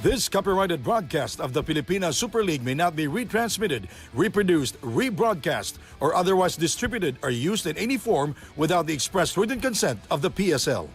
This copyrighted broadcast of the Pilipinas Super League may not be retransmitted, reproduced, rebroadcast, or otherwise distributed or used in any form without the express written consent of the PSL.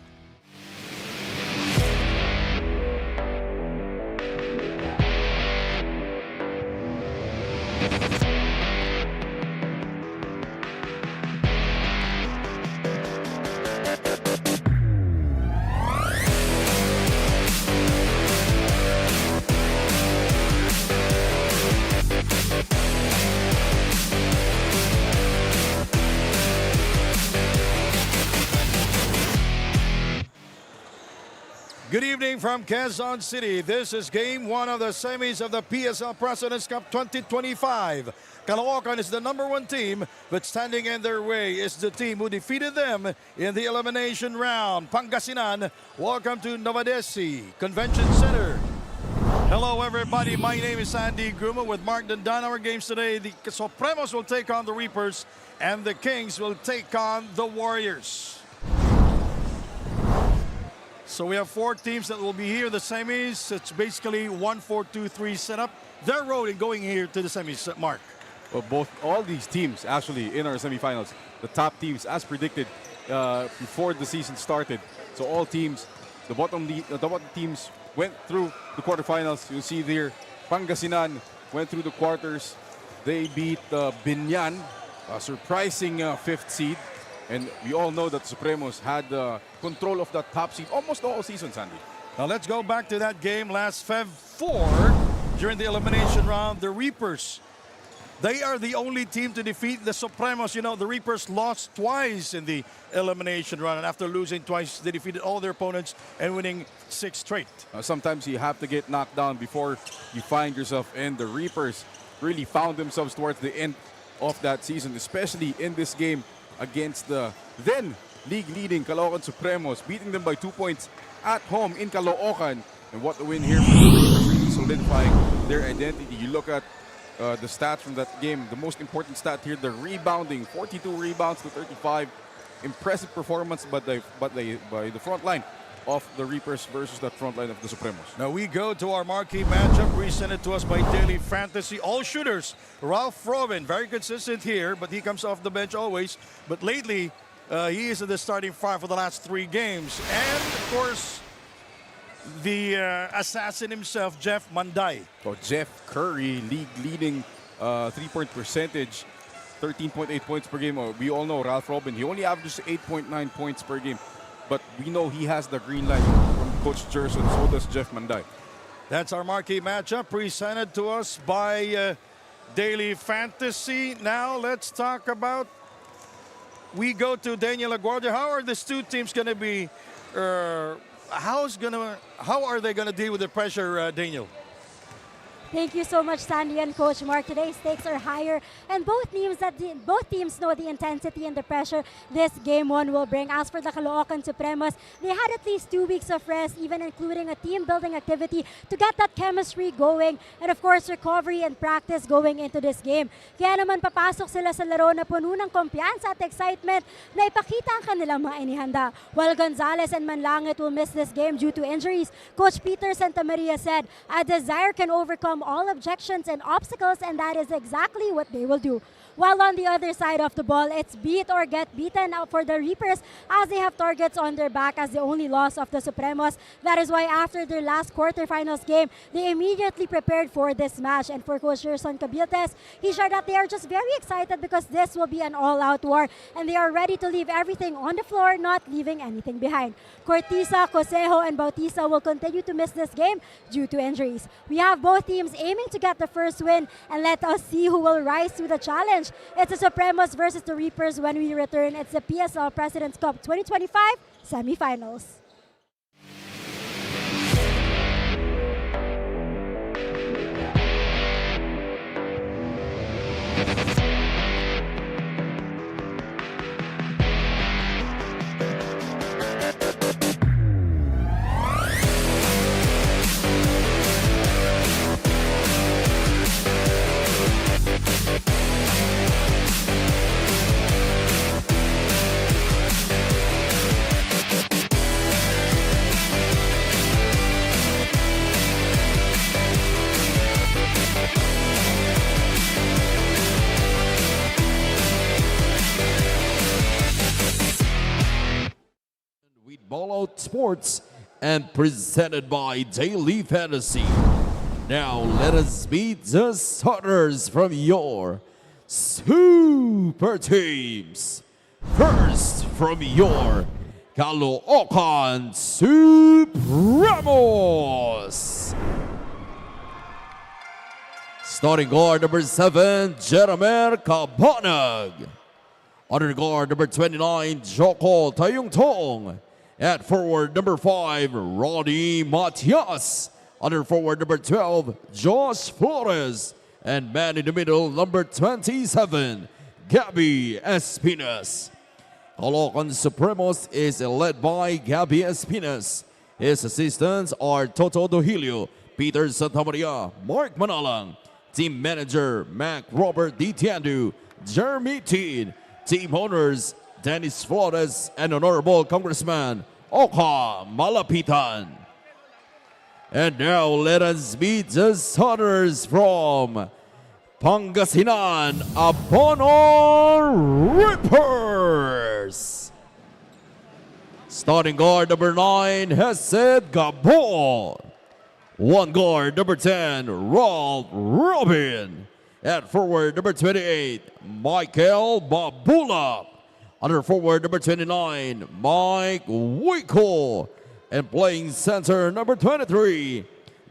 Good evening from Quezon City. This is Game 1 of the semis of the PSL Presidents Cup 2025. Caloocan is the #1 team, but standing in their way is the team who defeated them in the elimination round. Pangasinan, welcome to NOVADECI Convention Center. Hello everybody, my name is Andy Gruma with Mark Dandan. Our games today, the Supremos will take on the Reapers and the Kings will take on the Warriors. So we have 4 teams that will be here in the semis. It's basically 1-4-2-3 setup. They're rolling going here to the semis, Mark. Well, all these teams actually in our semifinals, the top teams as predicted before the season started. So all teams, the bottom teams went through the quarterfinals. You see there, Pangasinan went through the quarters. They beat Binyan, a surprising 5th seed. And we all know that Supremos had control of that top seed almost all season, Sandy. Now let's go back to that game last Feb 4 during the elimination round. The Reapers, they are the only team to defeat the Supremos. You know, the Reapers lost twice in the elimination round. And after losing twice, they defeated all their opponents and winning 6 straight. Sometimes you have to get knocked down before you find yourself in. The Reapers really found themselves towards the end of that season, especially in this game against the then league-leading Caloocan Supremos, beating them by 2 points at home in Caloocan. And what a win here for the Reapers, really solidifying their identity. You look at the stats from that game, the most important stat here, the rebounding, 42 rebounds to 35. Impressive performance by the front line of the Reapers versus that front line of the Supremos. Now we go to our marquee matchup presented to us by Daily Fantasy. All shooters, Ralph Robin, very consistent here, but he comes off the bench always. But lately, he is in the starting 5 for the last 3 games. And of course, the assassin himself, Jeff Manday. So Jeff Curry, league-leading 3-point percentage, 13.8 points per game. We all know Ralph Robin, he only averages 8.9 points per game. But we know he has the green light from Coach Gerson, so does Jeff Manday. That's our marquee matchup presented to us by Daily Fantasy. Now let's talk about, we go to Daniel Aguardia. How are these 2 teams going to be, how are they going to deal with the pressure, Daniel? Thank you so much, Sandy and Coach Mark. Today's stakes are higher, and both teams know the intensity and the pressure this Game 1 will bring. As for the Caloocan Supremos, they had at least 2 weeks of rest, even including a team-building activity to get that chemistry going, and of course, recovery and practice going into this game. Kaya naman papasok sila sa laro na puno ng kumpiyansa at excitement na ipakita ang kanilang mga inihanda. While Gonzalez and Manlangit will miss this game due to injuries, Coach Peter Santamaria said, "A desire can overcome all objections and obstacles, and that is exactly what they will do." While on the other side of the ball, it's beat or get beaten out for the Reapers as they have targets on their back as the only loss of the Supremos. That is why after their last quarterfinals game, they immediately prepared for this match. And for Coach Gerson Cabiltes, he shared that they are just very excited because this will be an all-out war and they are ready to leave everything on the floor, not leaving anything behind. Cortisa, Cosejo, and Bautista will continue to miss this game due to injuries. We have both teams aiming to get the first win, and let us see who will rise to the challenge. It's the Supremos versus the Reapers when we return. It's the PSL Presidents Cup 2025 semifinals. Ballout Sports and presented by Daily Fantasy. Now let us meet the starters from your super teams. First from your Caloocan Supremos. Starting guard number 7, Jeremy Cabanag. Under guard number 29, Joko Tayungtong. At forward number 5, Ronnie Matias. Under forward number 12, Josh Flores. And man in the middle, number 27, Gabby Espinas. Caloocan Supremos is led by Gabby Espinas. His assistants are Toto Dohilio, Peter Santamaria, Mark Manalang. Team manager, Mac Robert D. Tiandu, Jeremy Teen. Team owners, Dennis Flores and Honorable Congressman Oka Malapitan. And now let us meet the starters from Pangasinan Abono Rippers. Starting guard number 9, Hesed Gabon. One guard number 10, Ralph Robin. At forward number 28, Michael Babula. Under forward number 29, Mike Wico. And playing center number 23,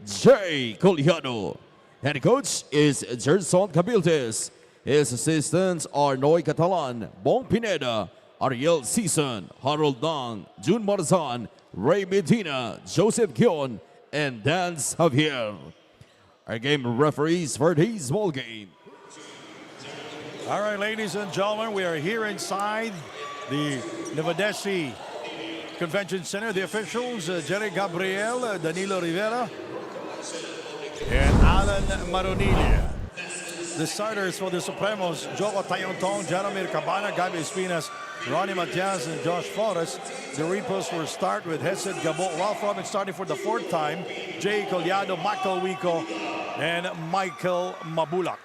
Jay Coliano. Head coach is Gerson Cabiltes. His assistants are Noy Catalan, Bong Pineda, Ariel Season, Harold Dang, June Marzan, Ray Medina, Joseph Gion, and Dan Javier. Our game referees for today's ball game. All right, ladies and gentlemen, we are here inside the NOVADECI Convention Center. The officials, Jerry Gabriel, Danilo Rivera, and Alan Maronilla. The starters for the Supremos, Joko Tayongtong, Jaromir Cabana, Gabi Espinas, Ronnie Matias, and Josh Flores. The Reapers will start with Hesed Gabo, Ralph Robin starting for the 4th time, Jay Collado, Michael Wico, and Michael Mabulak.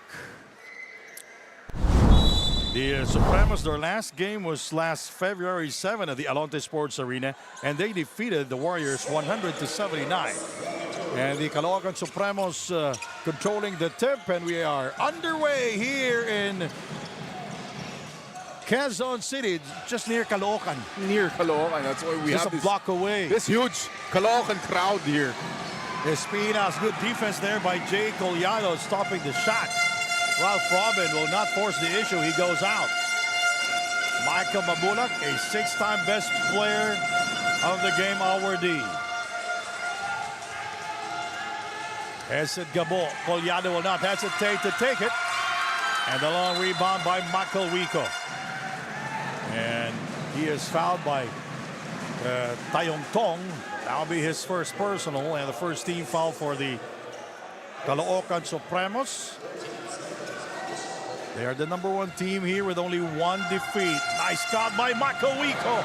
The Supremos, their last game was last February 7 at the Alonte Sports Arena, and they defeated the Warriors 100-79. And the Caloocan Supremos controlling the tip, and we are underway here in Quezon City, just near Caloocan. Near Caloocan, that's why we Just have a block away. this huge Caloocan crowd here. Espinas, good defense there by Jay Collado, stopping the shot. Ralph Robin will not force the issue. He goes out. Michael Mabulak, a 6-time best player of the game awardee. Hesed Gabo. Collado will not hesitate to take it. And the long rebound by Michael Wico. And he is fouled by Tayongtong. That'll be his first personal and the first team foul for the Caloocan Supremos. They are the #1 team here with only 1 defeat. Nice shot by Michael Wico.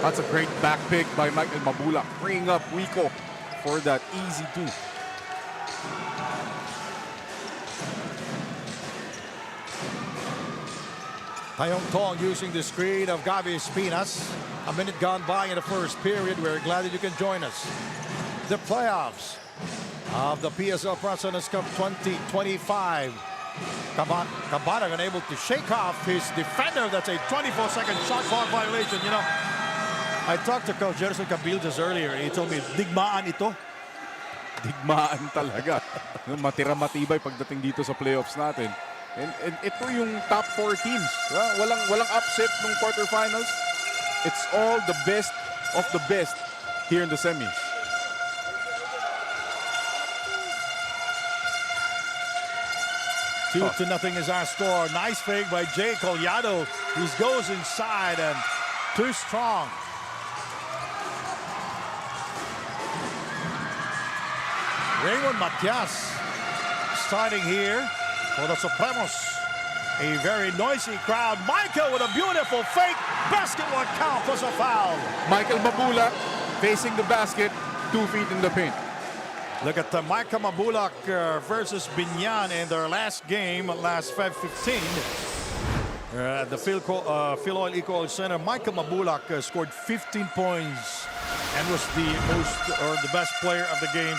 That's a great back pick by Michael Mabula, bringing up Wico for that easy 2. Tayongtong using the screen of Gabi Espinas. A minute gone by in the first period. We're glad that you can join us. The playoffs of the PSL Presidents Cup 2025. Cabana unable to shake off his defender. That's a 24-second shot clock violation. You know, I talked to Coach Gerson Cabildes earlier. He told me, digmaan ito. Digmaan talaga. Matira matibay pagdating dito sa playoffs natin. And ito yung top 4 teams. Walang upset nung quarterfinals. It's all the best of the best here in the semis. Two to nothing is our score. Nice fake by Jay Collado. He goes inside and too strong. Raymond Matias starting here for the Supremos. A very noisy crowd. Michael with a beautiful fake. Basket will count plus a foul. Michael Mabula facing the basket, 2 feet in the paint. Look at Michael Mabulak versus Binyan in their last game, last Feb 15. The Phil Oil Eco Center, Michael Mabulak scored 15 points and was the best player of the game.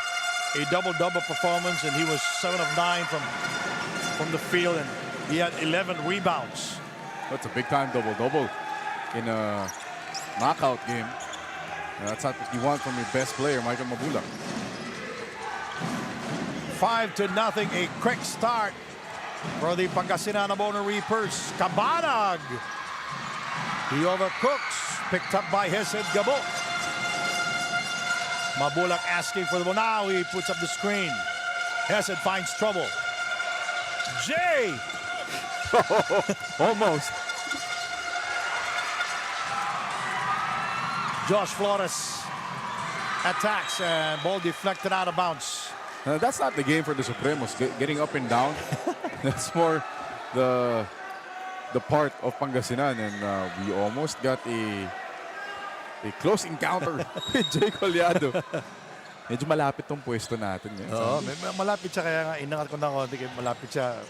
A double-double performance, and he was 7 of 9 from the field, and he had 11 rebounds. That's a big-time double-double in a knockout game. That's not what you want from your best player, Michael Mabulak. 5-0, a quick start for the Pangasinan Abono Reapers. Cabanag, he overcooks, picked up by Hesed Gabo. Mabulak asking for the ball. Now he puts up the screen. Hesed finds trouble. Jay! Almost. Josh Flores attacks and ball deflected out of bounds. That's not the game for the Supremos, getting up and down. That's more the part of Pangasinan, and we almost got a close encounter with Jay Collado. Medyo malapit tong pwesto natin. Oo, malapit siya, kaya nga inangat ko na konti, malapit siya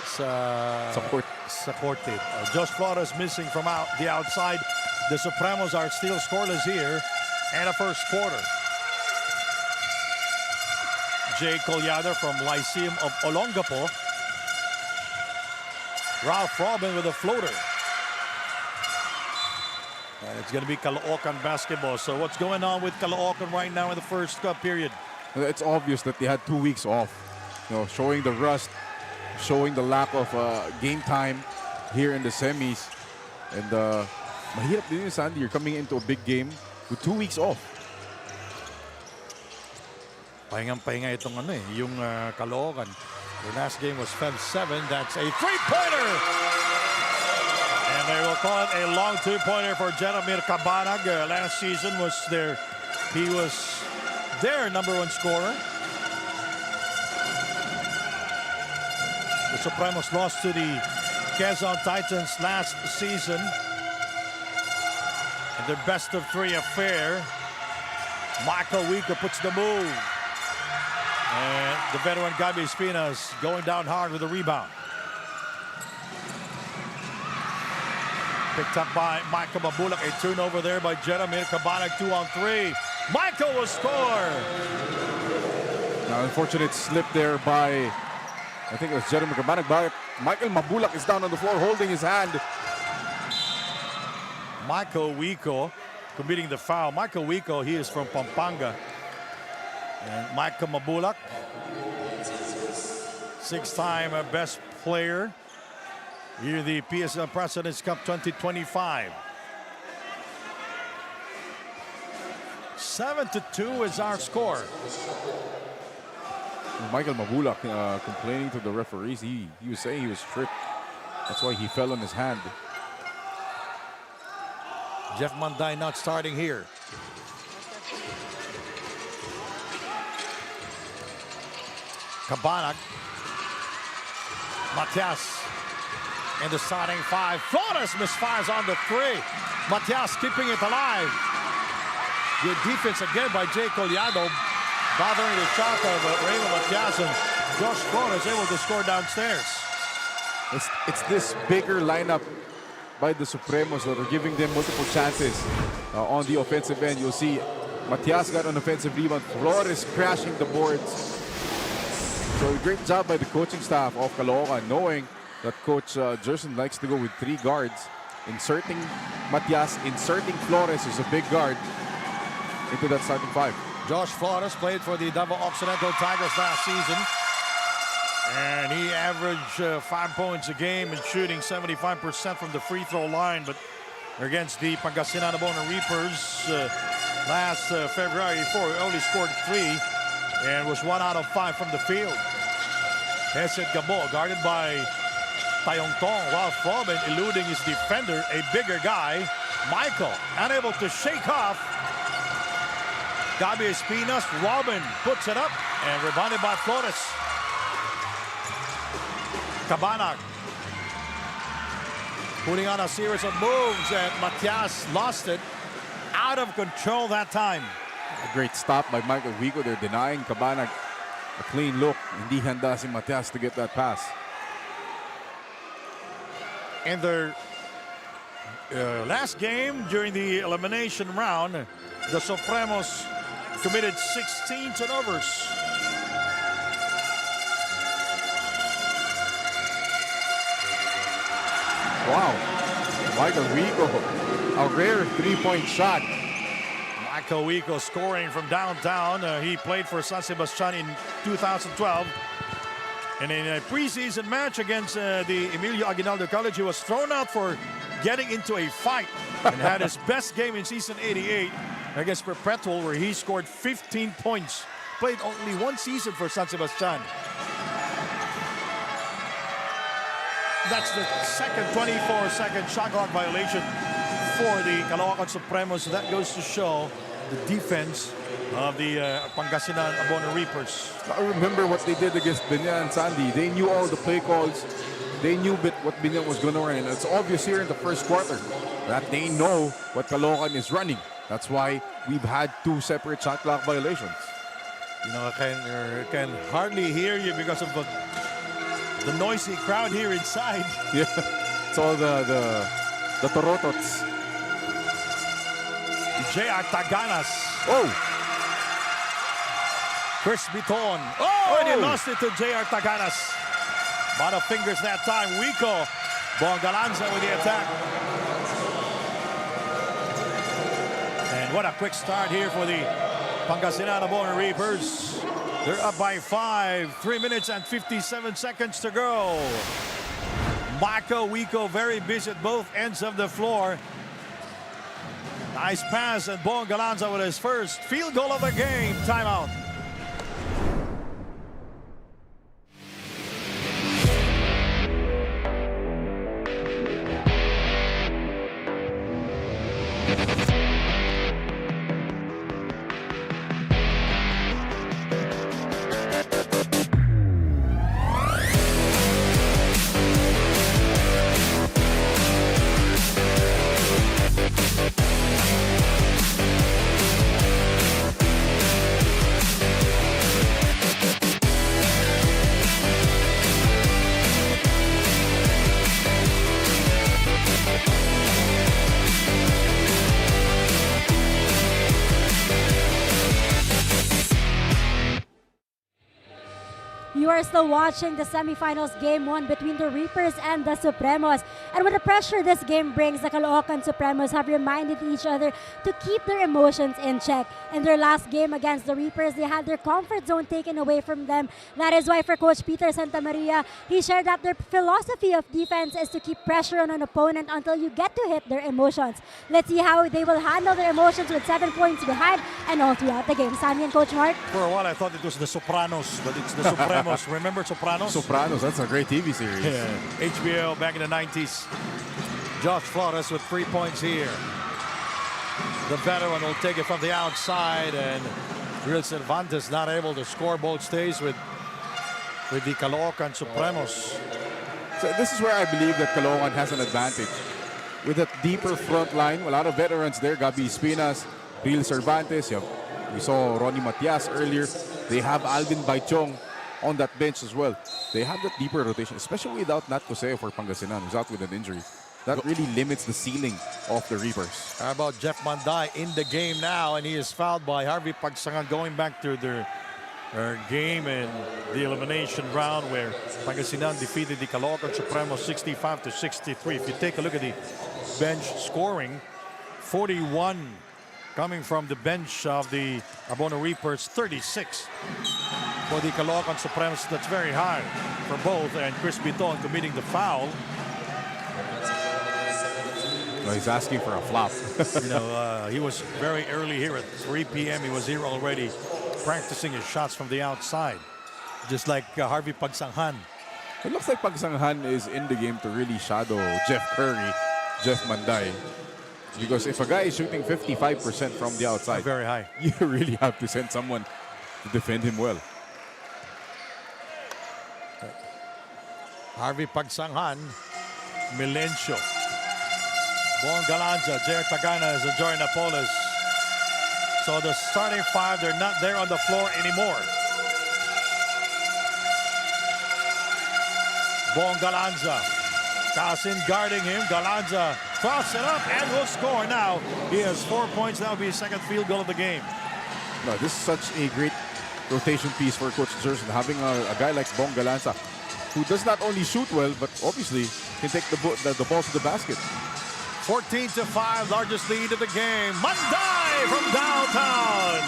sa court tape. Josh Flores missing from the outside. The Supremos are still scoreless here in the first quarter. Jay Collado from Lyceum of Olongapo. Ralph Robin with a floater. And it's going to be Caloocan basketball. So what's going on with Caloocan right now in the first period? It's obvious that they had 2 weeks off. Showing the rust, showing the lack of game time here in the semis. And mahirap din yun, Sandy. You're coming into a big game with 2 weeks off. Pahingang-pahinga itong yung Caloocan. The last game was FEB 7. That's a three-pointer! And they will call it a long two-pointer for Jeremir Cabanag. Last season he was their #1 scorer. The Supremos lost to the Quezon Titans last season in their best-of-3 affair. Michael Wico puts the move. And the veteran Gabi Espinas going down hard with a rebound. Picked up by Michael Mabulak. A turnover there by Jeremir Cabanag. 2-on-3. Michael will score. Now, unfortunate slip there by, I think it was Jeremir Cabanag. But Michael Mabulak is down on the floor holding his hand. Michael Wico committing the foul. Michael Wico, he is from Pampanga. And Michael Mabulak, 6-time best player here, the PSL Presidents Cup 2025. 7-2 is our score. Michael Mabulak complaining to the referees. He was saying he was tripped. That's why he fell on his hand. Jeff Manday not starting here. Cabanag. Matias in the starting 5. Flores misfires on the 3. Matias keeping it alive. Good defense again by Jay Collado, bothering the shot of Raymond Matias, and Josh Flores able to score downstairs. It's this bigger lineup by the Supremos that are giving them multiple chances on the offensive end. You'll see Matias got an offensive rebound. Flores crashing the boards. So a great job by the coaching staff of Caloocan, knowing that Coach Jerson likes to go with 3 guards. Inserting Matias, inserting Flores as a big guard into that starting 5. Josh Flores played for the Davao Occidental Tigers last season. And he averaged 5 points a game and shooting 75% from the free throw line. But against the Pangasinan Abono Reapers last February, he only scored 3 and was 1 out of 5 from the field. Hesed Gabo guarded by Tayong Tong. Ralph Robin eluding his defender, a bigger guy. Michael unable to shake off Gabi Espinas. Robin puts it up and rebounded by Flores. Cabanag putting on a series of moves, and Matias lost it. Out of control that time. A great stop by Michael Wico. They're denying Cabanag a clean look. Hindi handa si Matias to get that pass. In their last game during the elimination round, the Supremos committed 16 turnovers. Wow. Michael Rico, a rare three-point shot. Michael Wico scoring from downtown. He played for San Sebastian in 2012. And in a preseason match against the Emilio Aguinaldo College, he was thrown out for getting into a fight and had his best game in season 88 against Perpetual, where he scored 15 points. Played only one season for San Sebastian. That's the second 24-second shot clock violation for the Caloocan Supremos. So that goes to show the defense of the Pangasinan Abono Reapers. I remember what they did against Binyan and Sandy. They knew all the play calls. They knew what Binyan was going to run. It's obvious here in the first quarter that they know what Caloocan is running. That's why we've had two separate shot clock violations. You know, I can hardly hear you because of the noisy crowd here inside. Yeah, it's all the torotots. J.R. Taganas. Oh! Chris Biton. Oh, and he lost it to J.R. Taganas. Lot of fingers that time. Wico. Bongalanza with the attack. And what a quick start here for the Pangasinan Abono Reapers. They're up by 5. 3 minutes and 57 seconds to go. Michael Wico very busy at both ends of the floor. Nice pass, and Bongalanza with his first field goal of the game. Timeout. You are still watching the semifinals game 1 between the Reapers and the Supremos. And with the pressure this game brings, the Caloocan Supremos have reminded each other to keep their emotions in check. In their last game against the Reapers, they had their comfort zone taken away from them. That is why for Coach Peter Santamaria, he shared that their philosophy of defense is to keep pressure on an opponent until you get to hit their emotions. Let's see how they will handle their emotions with 7 points behind and all throughout the game. Sandy and Coach Mark. For a while, I thought it was the Sopranos, but it's the Supremos. Remember Sopranos? Sopranos, that's a great TV series. Yeah. HBO back in the 90s. Josh Flores with 3 points here. The veteran will take it from the outside, and Real Cervantes not able to score both stays with the Caloocan Supremos. So this is where I believe that Caloocan has an advantage. With a deeper front line, a lot of veterans there. Gabi Espinas, Real Cervantes. We saw Ronnie Matias earlier. They have Alvin Baichong on that bench as well. They have that deeper rotation, especially without Nat Coseo for Pangasinan, who's out with an injury. That really limits the ceiling of the Reapers. How about Jeff Manday in the game now, and he is fouled by Harvey Pagsangan, going back to their game in the elimination round where Pangasinan defeated the Caloocan Supremos 65-63. If you take a look at the bench scoring, 41 coming from the bench of the Abono Reapers, 36 for the Caloocan Supremos. That's very high for both, and Chris Biton committing the foul. Well, he's asking for a flop. You know, he was very early here at 3 p.m. He was here already practicing his shots from the outside, just like Harvey Pagsanghan. It looks like Pagsanghan is in the game to really shadow Jeff Curry, Jeff Manday. Because if a guy is shooting 55% from the outside, very high, you really have to send someone to defend him well. Harvey Pagsanghan, Milencio, Bongalanza, Jer Taganas, and Joy Napoles. So the starting five, they're not there on the floor anymore. Bongalanza Casin guarding him. Galanza toss it up and will score now. He has 4 points. That will be his second field goal of the game. No, this is such a great rotation piece for Coach Jerson, having a guy like Bong Galanza, who does not only shoot well, but obviously can take the ball to the basket. 14-5, largest lead of the game. Manday from downtown.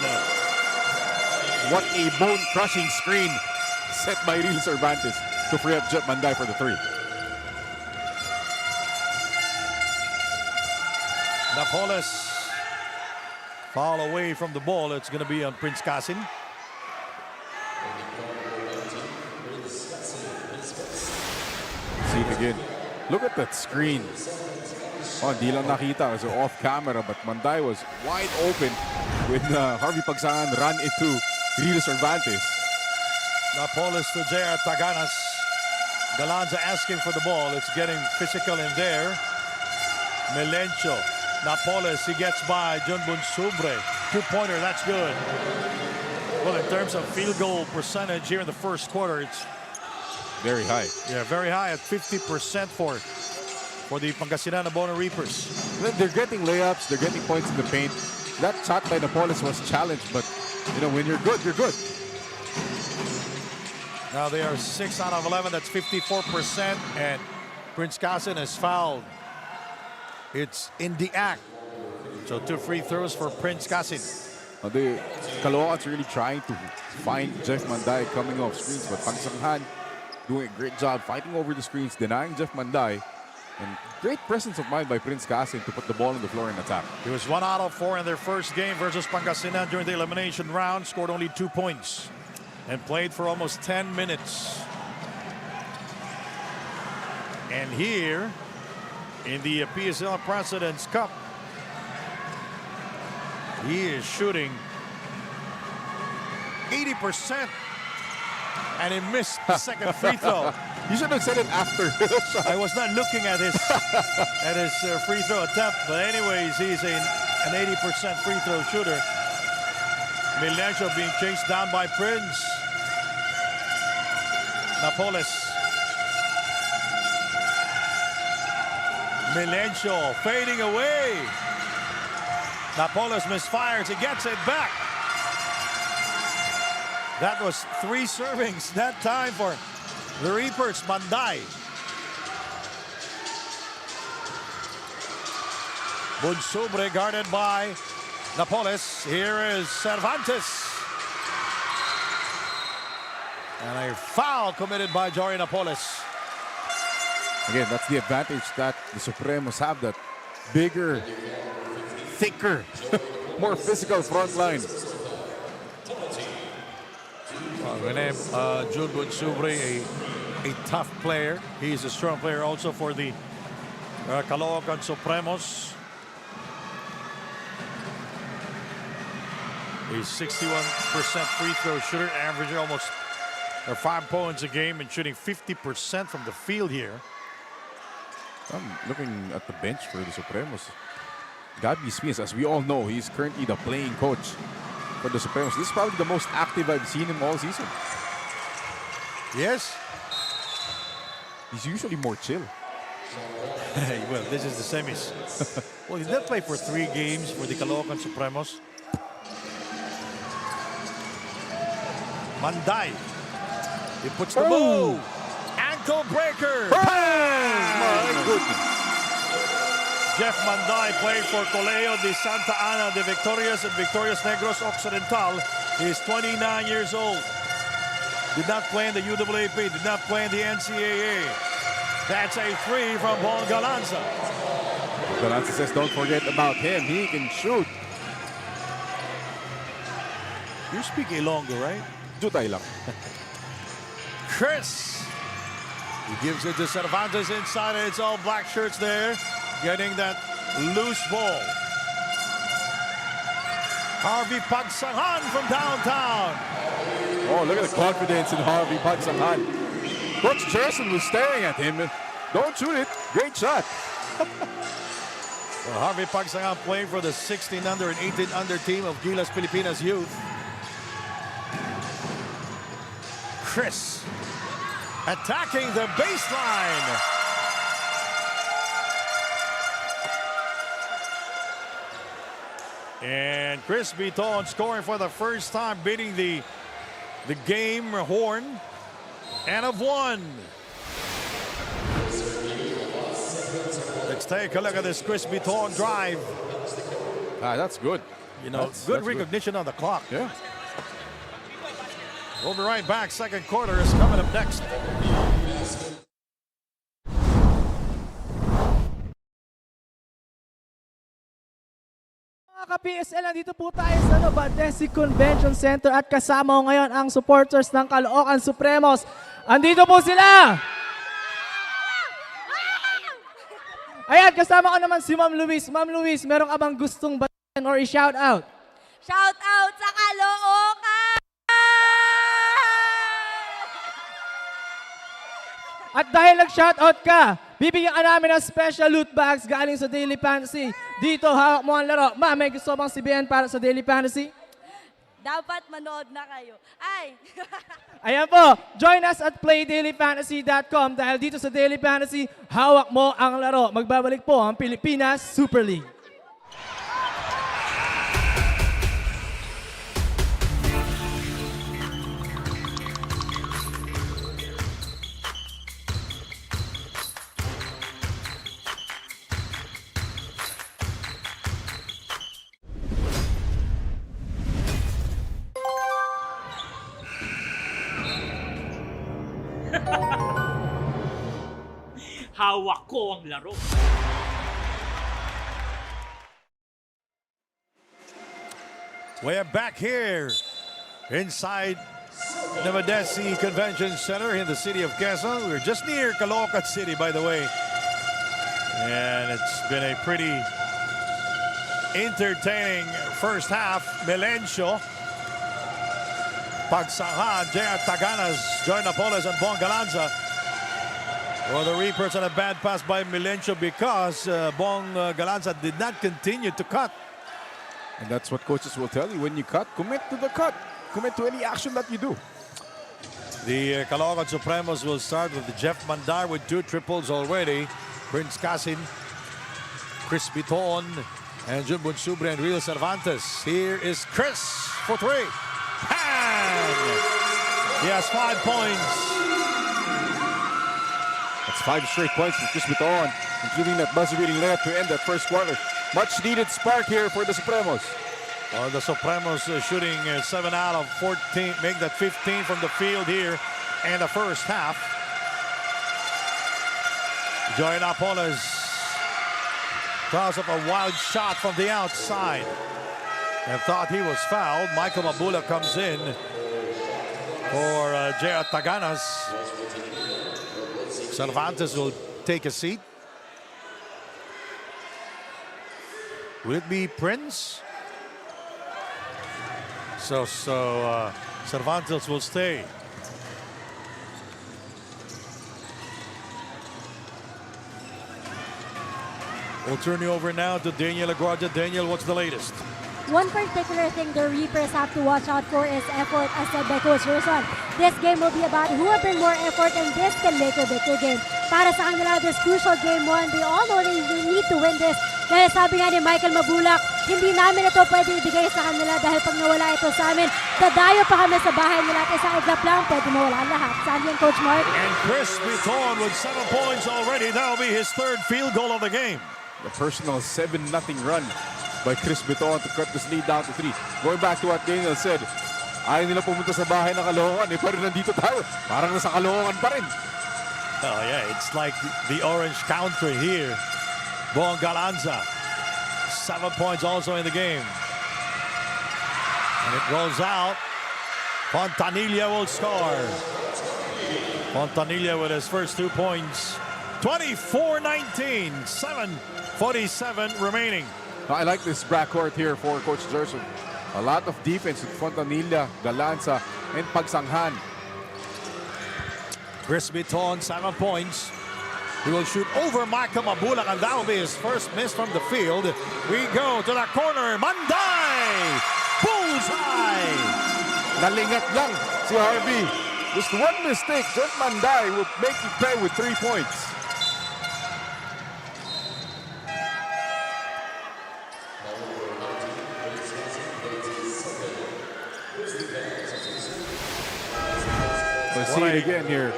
What a bone-crushing screen set by Real Cervantes to free up Jeff Manday for the three. Napoles foul away from the ball. It's going to be on Prince Casin. See it again. Look at that screen. Oh, di lang nakita kasi off camera, but Manday was wide open when Harvey Pagsangan ran into Real Cervantes. Napoles to J.R. Taganas. Galanza asking for the ball. It's getting physical in there. Melencio. Napoles, he gets by Junbun Subre. Two-pointer, that's good. Well, in terms of field goal percentage here in the first quarter, it's Very high. yeah, very high at 50% for the Pangasinan Bono Reapers. They're getting layups, they're getting points in the paint. That shot by Napoles was challenged, but you know, when you're good, you're good. Now they are 6 out of 11. That's 54%. And Prince Casin is fouled. It's in the act. So 2 free throws for Prince Casin. The Caloocan's really trying to find Jeff Manday coming off screens, but Pangsanghan doing a great job fighting over the screens, denying Jeff Manday. And great presence of mind by Prince Casin to put the ball on the floor and attack. He was 1 out of 4 in their first game versus Pangasinan during the elimination round. Scored only 2 points and played for almost 10 minutes. And here in the PSL President's Cup, he is shooting 80%, and he missed the second free throw. You should have said it after. I was not looking at his free throw attempt, but anyways, he's an 80% free throw shooter. Melencio being chased down by Prince. Napoles. Melencio fading away. Napoles misfires. He gets it back. That was 3 servings that time for the Reapers. Manday. Bunsubre guarded by Napoles. Here is Cervantes. And a foul committed by Jory Napoles. Again, that's the advantage that the Supremos have, that bigger, thicker, more physical front line. Rene Junbun Subre, a tough player. He's a strong player also for the Caloocan Supremos. He's 61% free throw shooter, averaging almost 5 points a game and shooting 50% from the field here. I'm looking at the bench for the Supremos. Gabby Smith, as we all know, he's currently the playing coach for the Supremos. This is probably the most active I've seen him all season. Yes. He's usually more chill. Well, this is the semis. Well, he did play for 3 games for the Caloocan Supremos. Manday. He puts the move. Ankle breaker. My goodness. Jeff Manday played for Colegio de Santa Ana de Victorias and Victorias Negros Occidental. He's 29 years old. Did not play in the UAAP, did not play in the NCAA. That's a 3 from Paul Galanza. Galanza says don't forget about him. He can shoot. You speak Ilonggo, right? Jutay lang. Chris. He gives it to Cervantes inside, and it's all black shirts there. Getting that loose ball. Harvey Pagsangan from downtown. Oh, look at the confidence in Harvey Pagsangan. Coach Jerson was staring at him. Don't shoot it. Great shot. Well, Harvey Pagsangan playing for the 16 under and 18 under team of Gilas Pilipinas Youth. Chris attacking the baseline. And Chris Biton scoring for the first time, beating the game horn. And of one. Let's take a look at this Chris Biton drive. That's good. You know, good recognition on the clock. Yeah. We'll be right back. Second quarter is coming up next. Mga ka-PSL, nandito po tayo sa NOVADECI Convention Center at kasama ko ngayon ang supporters ng Caloocan Supremos. Andito po sila! Ayan, kasama ko naman si Ma'am Luis. Ma'am Luis, meron ka bang gustong batiin or i-shout out? Shout out sa Caloocan! At dahil nag-shoutout ka, bibigyan ka namin ng special loot bags galing sa Daily Fantasy. Dito, hawak mo ang laro. Ma'am, may gusto bang sabihin para sa Daily Fantasy? Dapat manood na kayo. Ay! Ayan po, join us at playdailyfantasy.com dahil dito sa Daily Fantasy, hawak mo ang laro. Magbabalik po ang Pilipinas Super League. Hawak ko ang laro. We are back here inside NOVADECI Convention Center in the city of Quezon. We're just near Caloocan City, by the way. And it's been a pretty entertaining first half. Melencio, Pagsahan, J.R. Taganas, Joy Napoles, and Bong Galanza. Well, the Reapers had a bad pass by Melencio because Bong Galanza did not continue to cut. And that's what coaches will tell you. When you cut, commit to the cut. Commit to any action that you do. The Caloocan Supremos will start with Jeff Mandar with 2 triples already. Prince Casin, Chris Biton, and Junbun Subre and Real Cervantes. Here is Chris for 3. Bang! He has 5 points. That's 5 straight points from Chris Biton, including that buzzer-beating layup to end that first quarter. Much needed spark here for the Supremos. The Supremos shooting 7 out of 14, make that 15 from the field here in the first half. Joy Napoles throws up a wild shot from the outside and thought he was fouled. Michael Mabula comes in for J.R. Taganas. Cervantes will take a seat. Will it be Prince? So Cervantes will stay. We'll turn you over now to Daniel Aguardia. Daniel, what's the latest? One particular thing the Reapers have to watch out for is effort, as said by Coach Gerson. This game will be about who will bring more effort, and this can make or break the game. Para sa kanila, this crucial game 1, they all know they need to win this. Dahil sabi nga ni Michael Mabulak, hindi namin ito pwede ibigay sa kanila dahil pag nawala ito sa amin, dadayo pa kami sa bahay nila at isang iglap lang, pwede mawala lahat. Saan yan, Coach Mark? And Chris Biton with 7 points already. That'll be his 3rd field goal of the game. The personal 7-0 run by Chris Biton to cut this lead down to 3. Going back to what Daniel said, ayaw nila pumunta sa bahay ng Caloocan, pero nandito tayo. Parang nasa Caloocan pa rin. Oh yeah, it's like the orange country here. Bong Galanza, 7 points also in the game. And it rolls out. Fontanilla will score. Fontanilla with his first 2 points. 24-19, 7:47 remaining. I like this backcourt here for Coach Gerson. A lot of defense with Fontanilla, Galanza, and Pagsanghan. Chris Biton, 7 points. He will shoot over Michael Mabulak, and that will be his first miss from the field. We go to the corner. Manday! Bullseye! Nalingat lang si Harvey. Just one mistake, Jeff Manday will make you pay with 3 points. We'll see it again here.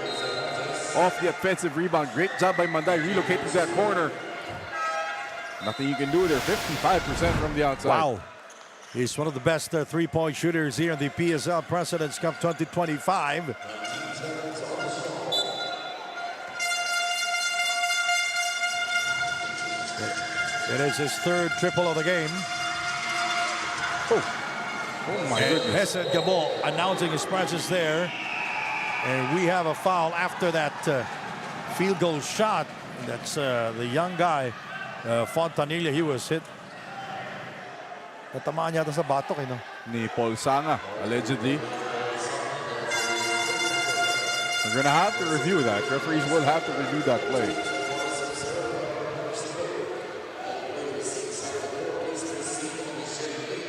Off the offensive rebound. Great job by Manday relocating to that corner. Nothing you can do there. 55% from the outside. Wow. He's one of the best three-point shooters here in the PSL Presidents Cup 2025. It is his third triple of the game. Oh my goodness. Hesed Gabo announcing his presence there. And we have a foul after that field goal shot. That's the young guy, Fontanilla. He was hit. Natamaan yata sa batok, Ni Paul Sanga, allegedly. We're going to have to review that. Referees will have to review that play.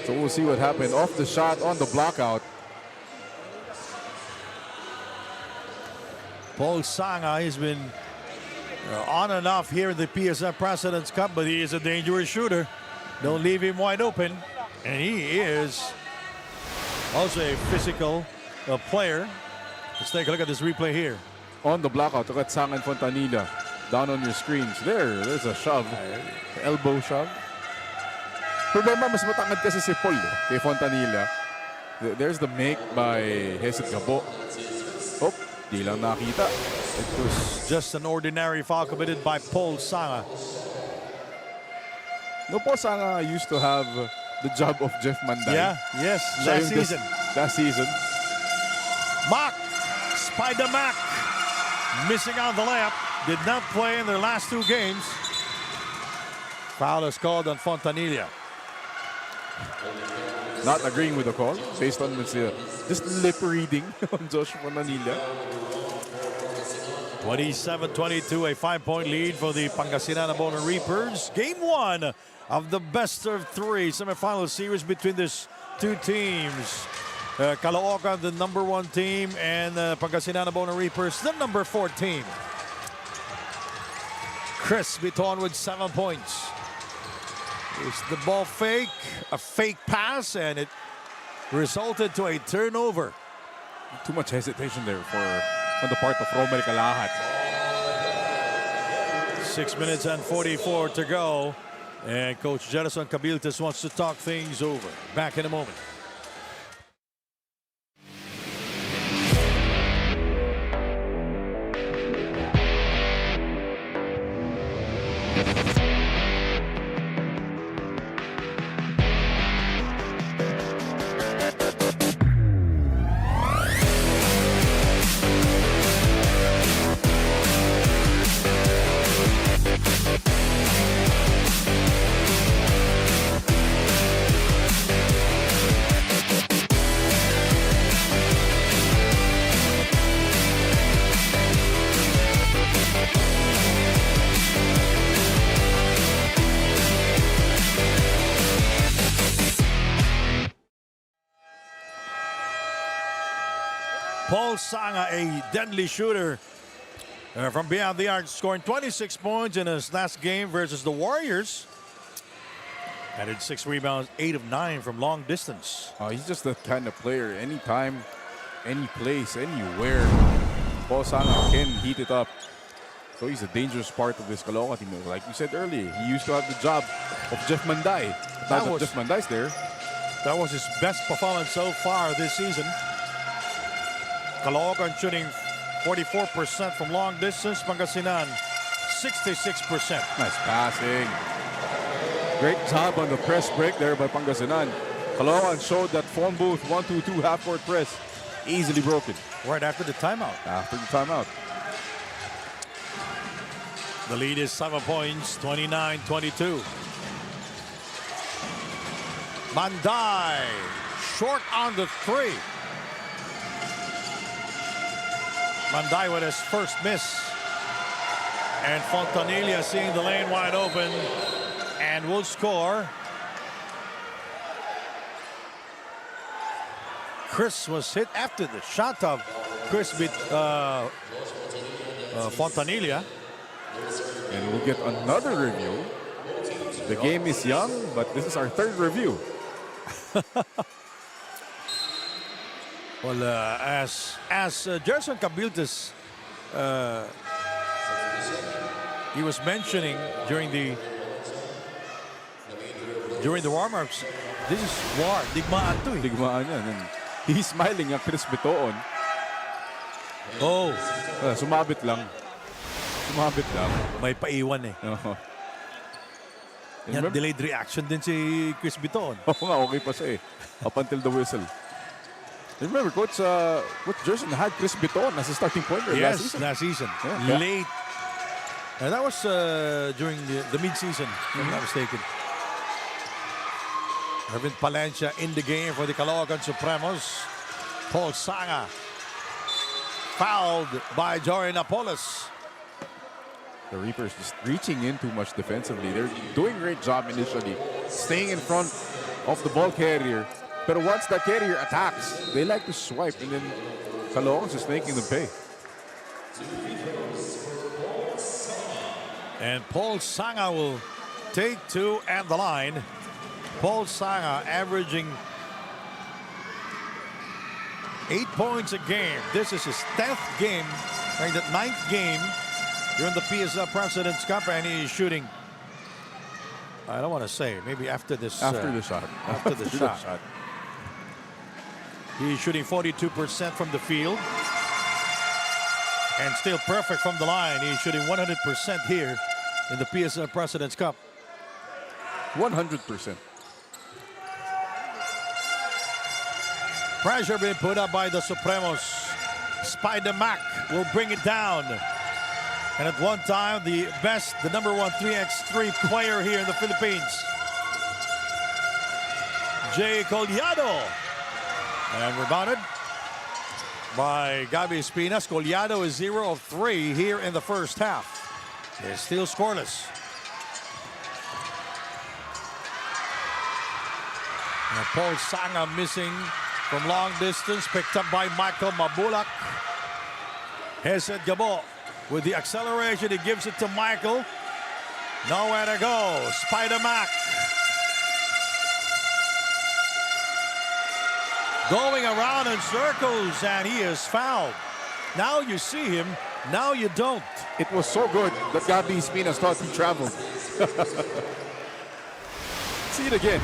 So we'll see what happened. Off the shot, on the blockout. Paul Sanga has been on and off here in the PSL Presidents Cup, but he is a dangerous shooter. Don't leave him wide open. And he is also a physical player. Let's take a look at this replay here. On the blockout, look at Sanga and Fontanilla. Down on your screens. There's a shove. Elbow shove. Problema, mas matangad kasi si Paul kay Fontanilla. There's the make by Hesed Gabo. Oh, di lang nakita. It was just an ordinary foul committed by Paul Sanga. No, Paul Sanga used to have the job of Jeff Manday. Yeah, yes, last season. Last season. Mac, Spider Mac, missing out the layup. Did not play in their last two games. Foul is called on Fontanilla. Not agreeing with the call based on just lip reading on Josh Fontanilla. 27-22, a 5-point lead for the Pangasinan Bona Reapers. Game one of the best of three semifinal series between these two teams. Caloocan, the #1 team, and Pangasinan Bona Reapers, the #4 team. Chris Biton with 7 points. Is the ball fake? A fake pass, and it resulted to a turnover. Too much hesitation there on the part of Romel Calahat. 6 minutes and 44 to go. And Coach Jerison Cabiltes wants to talk things over. Back in a moment. Paul Sanga, a deadly shooter from beyond the arc, scoring 26 points in his last game versus the Warriors. Added 6 rebounds, 8 of 9 from long distance. He's just that kind of player. Anytime, any place, anywhere, Paul Sanga can heat it up. So he's a dangerous part of this Caloocan team. Like you said earlier, he used to have the job of Jeff Manday. Now that Jeff Manday's there. That was his best performance so far this season. Caloocan shooting 44% from long distance. Pangasinan, 66%. Nice passing. Great job on the press break there by Pangasinan. Caloocan showed that phone booth 1-2-2 half-court press. Easily broken. Right after the timeout. After the timeout. The lead is 7 points, 29-22. Manday, short on the 3. Manday with his first miss. And Fontanilla seeing the lane wide open and will score. Chris was hit after the shot of Chris Fontanilla. And we'll get another review. The game is young, but this is our third review. Well, as Gerson Cabildes, he was mentioning during the warm-ups, this is war. Digmaan to eh. Digmaan yan. And he's smiling at Chris Bitoon. Oh, Sumabit lang. Sumabit lang. may paiwan eh. Yan, delayed reaction din si Chris Biton. Oo nga, okay pa siya eh. Up until the whistle. Remember, Coach Gerson had Chris Bitoon as a starting pointer Yes, last season. Yeah. Late. And that was during the mid-season, if I'm not mistaken. Ervin Palencia in the game for the Caloocan Supremos. Paul Sanga fouled by Jory Napoles. The Reapers just reaching in too much defensively. They're doing a great job initially, staying in front of the ball carrier. But once that carrier attacks, they like to swipe, and then Caloocan's just making them pay. And Paul Sanga will take two at the line. Paul Sanga averaging 8 points a game. This is his 10th game, right? The 9th game during the PSL President's Cup, and he's shooting. I don't want to say, maybe after this. After the shot. After the shot. He's shooting 42% from the field. And still perfect from the line. He's shooting 100% here in the PSL President's Cup. 100%. Pressure being put up by the Supremos. Spider Mac will bring it down. And at one time, the number one 3x3 player here in the Philippines. Jay Collado. And rebounded by Gabi Espinas. Collado is 0 of 3 here in the first half. They're still scoreless. And Paul Sanga missing from long distance, picked up by Michael Mabulak. Hesed Gabo with the acceleration, he gives it to Michael. Nowhere to go. Spider Mac going around in circles, and he is fouled. Now you see him, now you don't. It was so good that Gabi Espinas thought he traveled. See it again.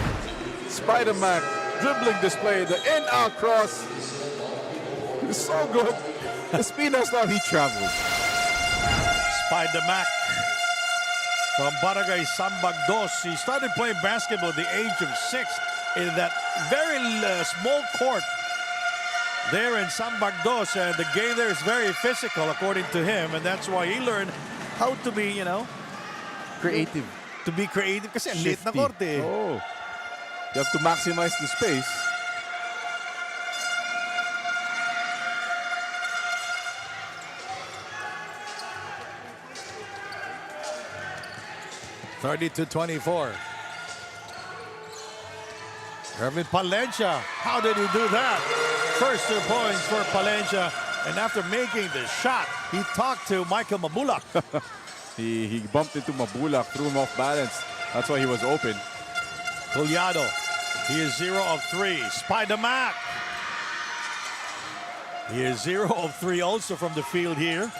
Spider-Man dribbling display, the in-out cross. It's so good. Espinas thought he traveled. Spider Mac from Barangay Sambagdos. He started playing basketball at the age of 6 in that very small court there in Sambagdos. And the game there is very physical, according to him. And that's why he learned how to be, Creative. to be creative. Kasi ang liit na court eh. Oh. You have to maximize the space. (30-24). Ervin Palencia, how did he do that? First 2 points for Palencia, and after making the shot, he talked to Michael Mabulak. He bumped into Mabulak, threw him off balance. That's why he was open. Collado, he is 0 of 3. Spider Mac, he is 0 of 3 also from the field here.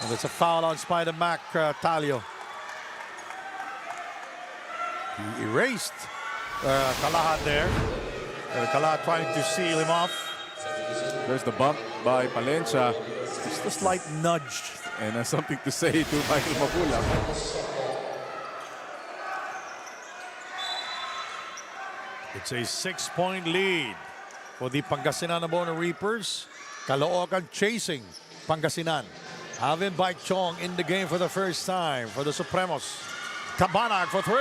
And it's a foul on Spider Mac, Talio. He erased Kalahat there. Kalahat trying to seal him off. There's the bump by Palencia. Just a slight nudge. And something to say to Michael Mabulak. It's a 6-point lead for the Pangasinan Abono Reapers. Caloocan chasing Pangasinan. Alvin Bike Chong in the game for the first time for the Supremos. Cabanag for 3.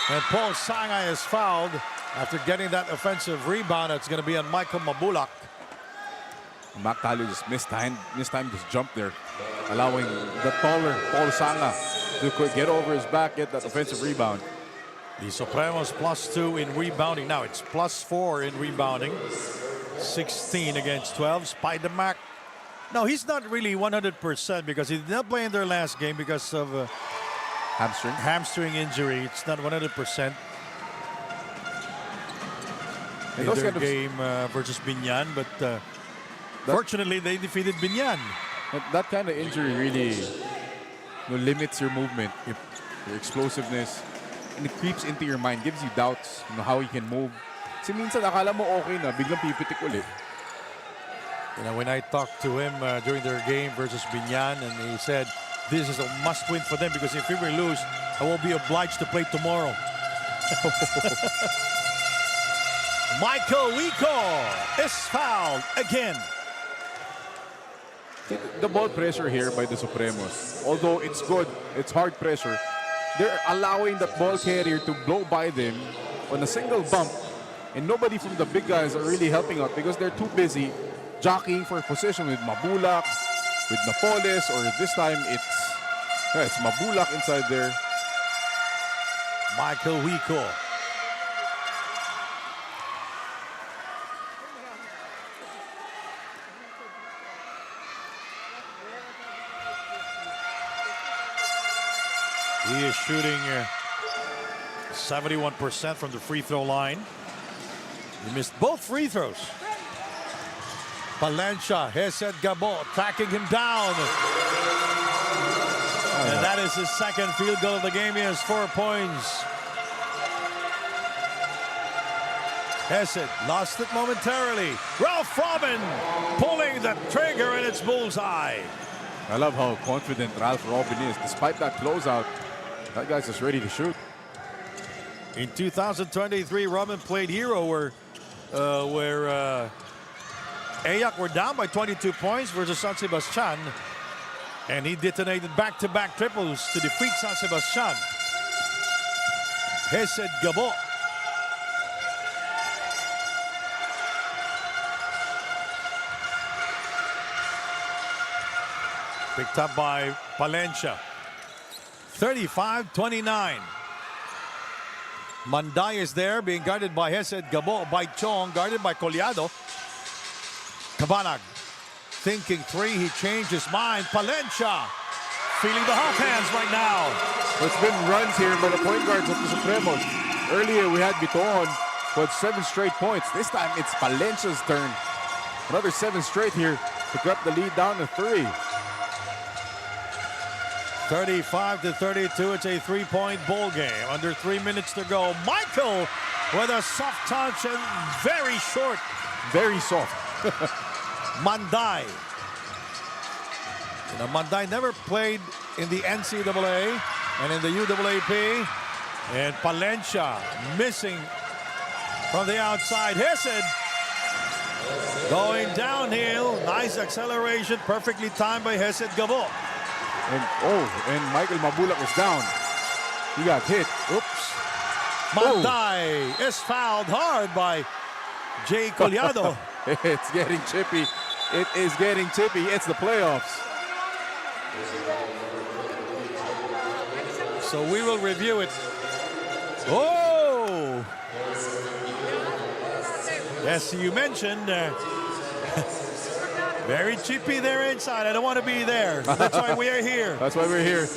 And Paul Sanga is fouled after getting that offensive rebound. It's going to be on Michael Mabulak. Mac Talio just missed time just jump there, allowing the taller Paul Sanga to get over his back, get that offensive rebound. The Supremos +2 in rebounding. Now it's +4 in rebounding. 16 against 12. Spider Mac. No, he's not really 100% because he did not play in their last game because of hamstring injury. It's not 100%. in those their kind of- game versus Binyan, but fortunately they defeated Binyan. That kind of injury really limits your movement, your explosiveness, and it creeps into your mind, gives you doubts, how you can move. Kasi minsan akala mo okay na, biglang pipitik ulit. When I talked to him during their game versus Binyan, and he said this is a must-win for them because if we will lose, I will be obliged to play tomorrow. Michael Wico is fouled again. The ball pressure here by the Supremos, although it's good, it's hard pressure, they're allowing the ball carrier to blow by them on a single bump, and nobody from the big guys are really helping out because they're too busy jockeying for position with Mabulak, with Napoles, or this time it's Mabulak inside there. Michael Wico. He is shooting 71% from the free throw line. He missed both free throws. Palencia, Hesed Gabo tracking him down. And that is his second field goal of the game. He has 4 points. Hesed lost it momentarily. Ralph Robin pulling the trigger, and it's bullseye. I love how confident Ralph Robin is. Despite that closeout, that guy's just ready to shoot. In 2023, Robin played hero where Ayak were down by 22 points versus San Sebastian, and he detonated back-to-back triples to defeat San Sebastian. Hesed Gabo. Picked up by Palencia. 35-29. Manday is there, being guarded by Hesed Gabo, by Chong, guarded by Collado. Cabanag thinking three, he changed his mind. Palencia feeling the hot hands right now. It's been runs here by the point guards of the Supremos. Earlier we had Biton who had 7 straight points. This time it's Palencia's turn. Another 7 straight here to cut the lead down to 3. 35-32, it's a 3-point ball game. Under 3 minutes to go. Michael with a soft touch and very short. Very soft. Manday. Manday never played in the NCAA and in the UAAP. And Palencia missing from the outside. Hesed going downhill. Nice acceleration. Perfectly timed by Hesed Gabo. And Michael Mabulak is down. He got hit. Oops. Manday is fouled hard by Jay Collado. It's getting chippy. It is getting chippy. It's the playoffs. So we will review it. Oh! Yes, you mentioned very chippy there inside. I don't want to be there. That's why we are here. That's why we're here.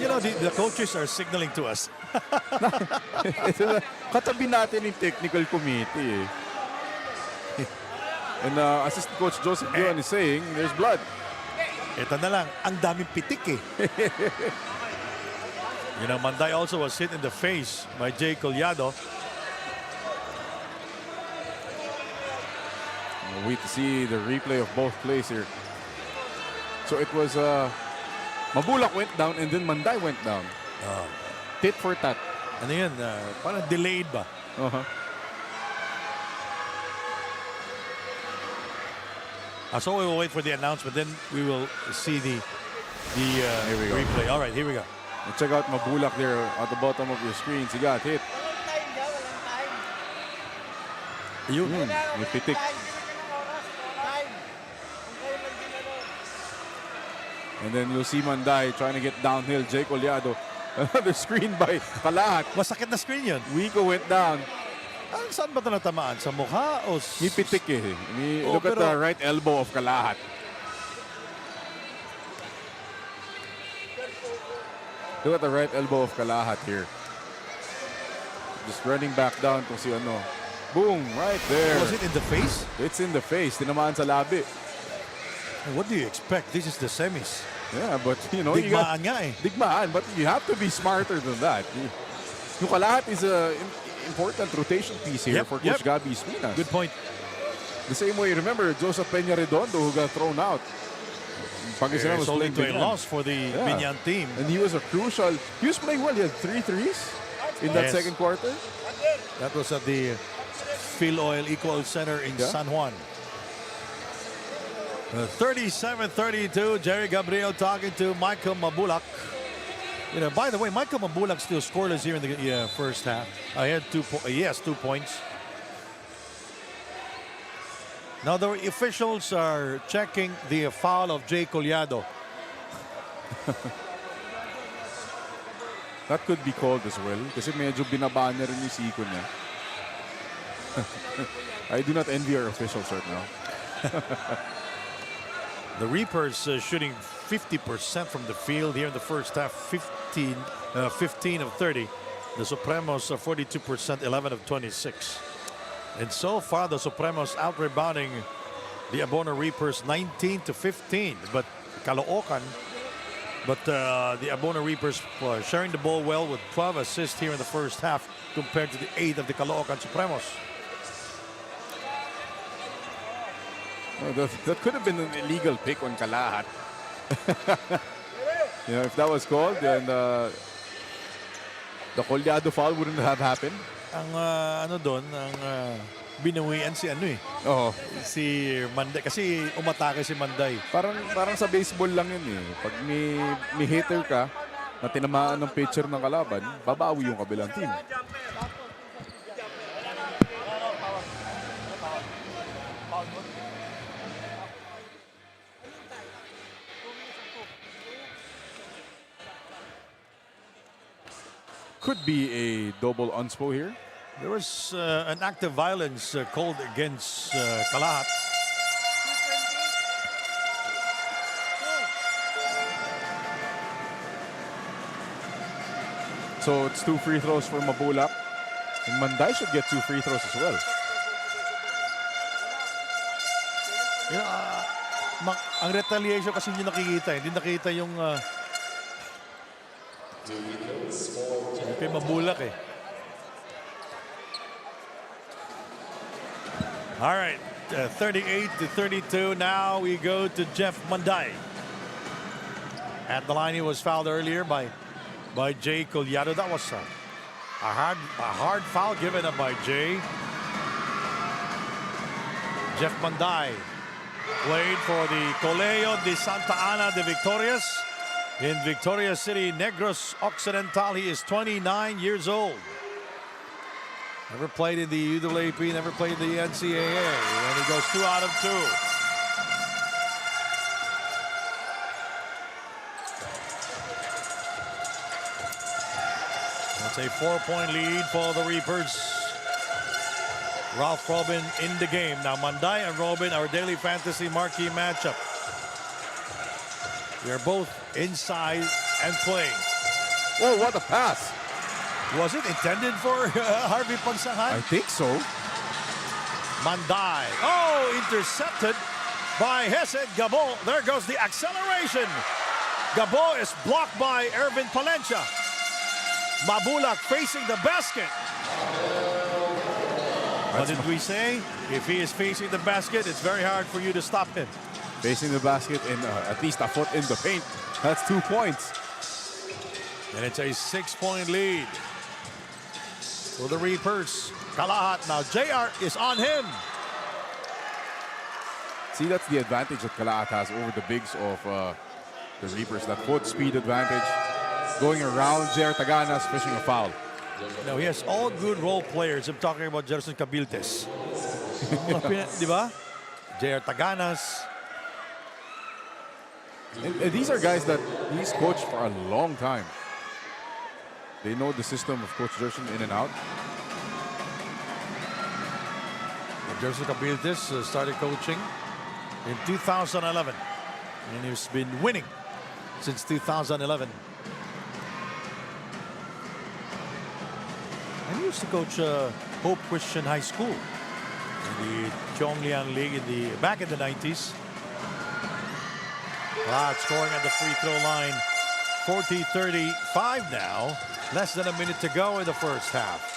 The coaches are signaling to us. Katabi natin yung technical committee. And assistant coach Joseph Guion is saying there's blood. Ito na lang, ang daming pitik eh. Manday also was hit in the face by Jay Collado. We'll wait to see the replay of both plays here. So it was Mabulak went down and then Manday went down. Tit for tat. Ano yan? Parang delayed ba? So we will wait for the announcement. Then we will see the replay. All right, here we go. Check out Mabulak there at the bottom of your screens. He got hit. May pitik. And then you'll see Manday trying to get downhill. Jay Collado. Another screen by Kalahat. Masakit na screen yun. Wico went down. Saan ba ito natamaan? Sa mukha o... He pitik eh. Look at the right elbow of Kalahat. Look at the right elbow of Kalahat here. Just running back down to si ano. Boom, right there. Was it in the face? It's in the face. Tinamaan sa labi. What do you expect? This is the semis. Yeah, but you know, you got, Digmaan nga eh. digmaan, but you have to be smarter than that. Yung kalahat is a important rotation piece here for Coach Gabby Espinas. Good point. The same way, remember, Joseph Peña Redondo who got thrown out. Pangasinan was Only playing to a loss for the Binyan team. And he was a crucial, he was playing well. He had 3 threes in that second quarter. That was at the Phil Oil Equal Center in San Juan. 37-32, Jerry Gabriel talking to Michael Mabulak. You know, by the way, Michael Mabulak still scoreless here in the first half. He has 2 points. Now the officials are checking the foul of Jay Collado. That could be called as well. Kasi medyo binabaan niya rin yung siko niya. I do not envy our officials right now. The Reapers shooting 50% from the field here in the first half, 15 of 30. The Supremos are 42%, 11 of 26. And so far, the Supremos out-rebounding the Abono Reapers 19-15. But Caloocan, the Abono Reapers sharing the ball well with 12 assists here in the first half compared to the 8 of the Caloocan Supremos. Oh, that could have been an illegal pick on Kalahat. You know, if that was called, then the Collado foul wouldn't have happened. Ang ano doon, ang binawian si ano eh. Oo. Si Manday. Kasi umatake si Manday. Parang sa baseball lang yun eh. Pag may hitter ka na tinamaan ng pitcher ng kalaban, babawi yung kabilang team. Could be a double unspo here. There was an act of violence called against Kalahat. So it's 2 free throws for Mabulak. And Manday should get 2 free throws as well. You know, ang retaliation kasi hindi nakikita. Hindi nakita yung kay Mabulak eh. All right, 38-32. Now we go to Jeff Manday. At the line, he was fouled earlier by Jay Collado. That was a hard foul given up by Jay. Jeff Manday played for the Colegio de Santa Ana de Victorias in Victoria City, Negros Occidental. He is 29 years old. Never played in the UAAP, never played in the NCAA. And he goes 2 out of 2. That's a 4-point lead for the Reapers. Ralph Robin in the game. Now Manday and Robin, our daily fantasy marquee matchup. They're both inside and playing. Oh, what a pass. Was it intended for Harvey Pagsangan? I think so. Manday. Oh, intercepted by Hesed Gabo. There goes the acceleration. Gabo is blocked by Ervin Palencia. Mabulak facing the basket. What did we say? If he is facing the basket, it's very hard for you to stop him. Facing the basket and at least a foot in the paint. That's 2 points. And it's a 6-point lead for the Reapers. Kalahat now. JR is on him. See, that's the advantage that Kalahat has over the bigs of the Reapers. That foot speed advantage. Going around JR Taganas, fishing a foul. Now, he has all good role players. I'm talking about Jerson Cabiltes. Di ba? JR Taganas. And these are guys that he's coached for a long time. They know the system of Coach Jerson in and out. Jerson Cabiltes started coaching in 2011. And he's been winning since 2011. I used to coach Hope Christian High School in the Chonglian League back in the 90s. Scoring at the free throw line. 40-35 now. Less than a minute to go in the first half.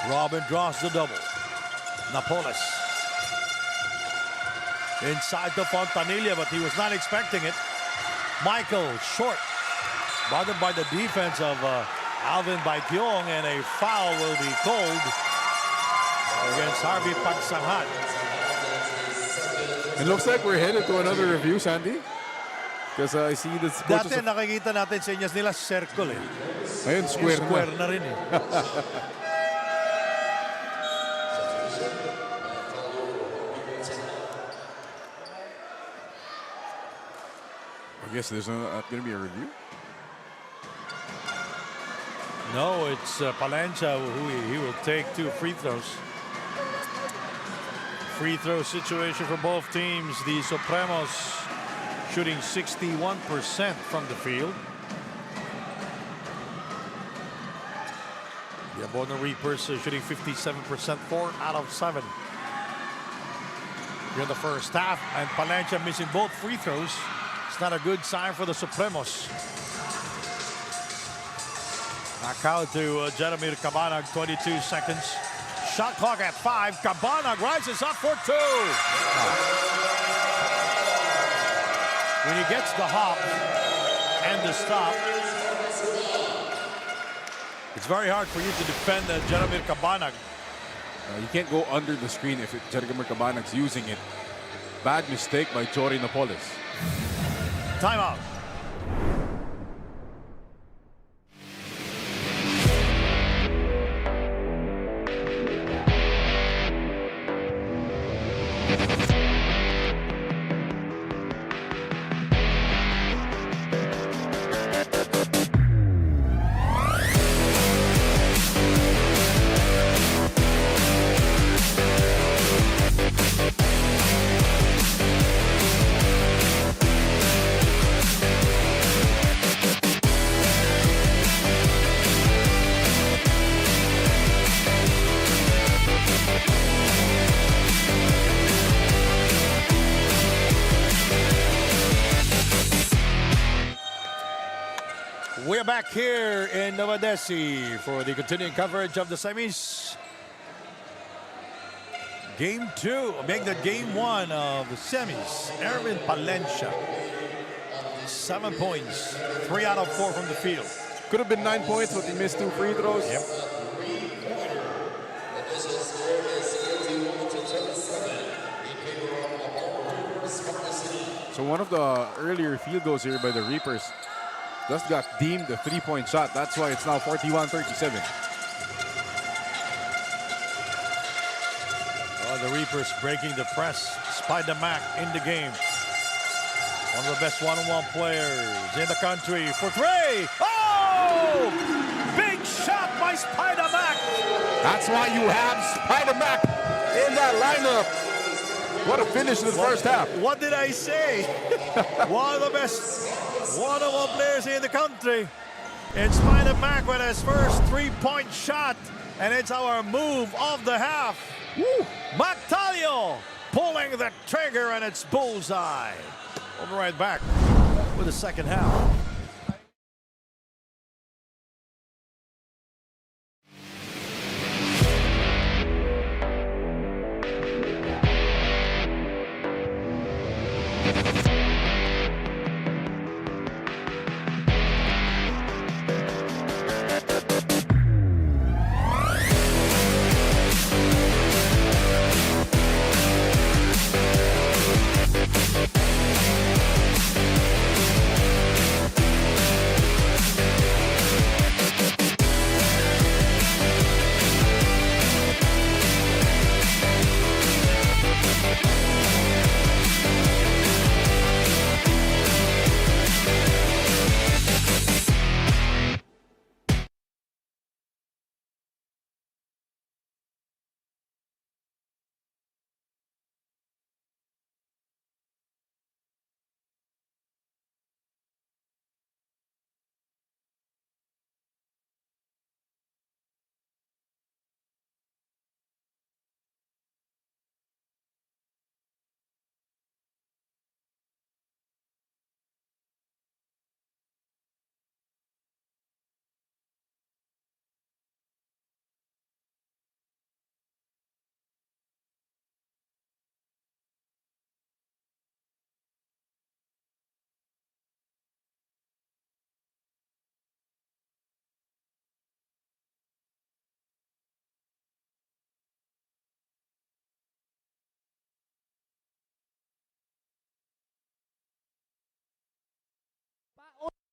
Robin draws the double. Napoles. Inside to Fontanilla, but he was not expecting it. Michael, short. Bothered by the defense of Alvin Baikyong, and a foul will be called against Harvey Pagsangat. It looks like we're headed to another review, Sandy. Because I see the coaches Dati nakikita natin sa inyas nila circle eh. Ngayon, square, Square na rin eh. I guess there's not going to be a review. No, it's Palencia who he will take 2 free throws. Free throw situation for both teams. The Supremos shooting 61% from the field. The Abono Reapers shooting 57%, 4 out of 7. Here in the first half, and Palencia missing both free throws. It's not a good sign for the Supremos. Back out to Jeremy Cabanag, 22 seconds. Shot clock at 5. Cabanag rises up for 2. When he gets the hop and the stop, it's very hard for you to defend Jeremy Cabanag. You can't go under the screen if Jeremy Cabanag's using it. Bad mistake by Jory Napoles. Timeout. We're back here in Novadeci for the continuing coverage of the semis. Game 2, make the game 1 of the semis. Erwin Palencia, 7 points, 3 out of 4 from the field. Could have been 9 points, but he missed 2 free throws. Yep. So one of the earlier field goals here by the Reapers just got deemed a 3-point shot. That's why it's now 41-37. The Reapers breaking the press. Spider Mac in the game. One of the best one-on-one players in the country for 3. Oh! Big shot by Spider Mac. That's why you have Spider Mac in that lineup. What a finish in the first half. What did I say? One of the best one-on-one players in the country. And Spider Mac with his first 3-point shot. And it's our move of the half. Woo! Mactalio pulling the trigger, and it's bullseye. We'll be right back with the second half.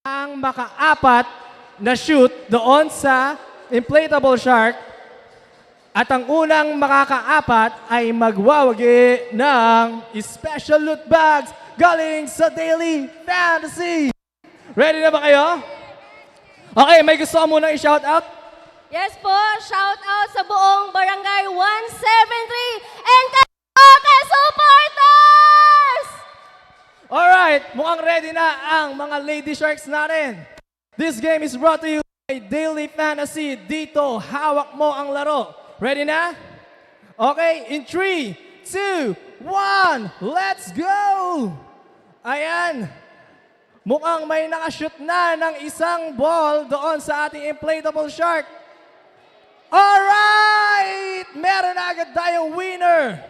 ang makaapat na shoot doon sa inflatable shark at ang unang makakaapat ay magwawagi ng special loot bags galing sa Daily Fantasy. Ready na ba kayo? Okay, may gusto ko munang i-shout out? Yes po, shout out sa buong Barangay 173 and Karaoke supporters! Alright, mukhang ready na ang mga Lady Sharks natin. This game is brought to you by Daily Fantasy. Dito, hawak mo ang laro. Ready na? Okay, in 3, 2, 1, let's go! Ayan. Mukhang may nakashoot na ng isang ball doon sa ating inflatable shark. Alright! Meron na agad tayong winner.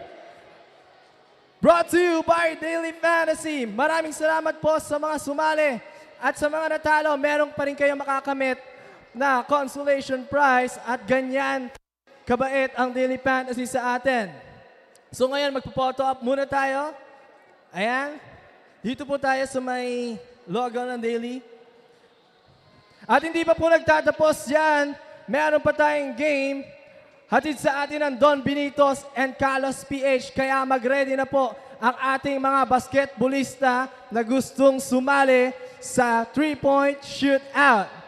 Brought to you by Daily Fantasy. Maraming salamat po sa mga sumali. At sa mga natalo, meron pa rin kayong makakamit na consolation prize. At ganyan kabait ang Daily Fantasy sa atin. So ngayon, magpo-photo up muna tayo. Ayan. Dito po tayo sa may logo ng Daily. At hindi pa po nagtatapos yan. Meron pa tayong game. Hatid sa atin ng Don Benitos and Carlos PH. Kaya mag-ready na po ang ating mga basketballista na gustong sumali sa 3-point shootout.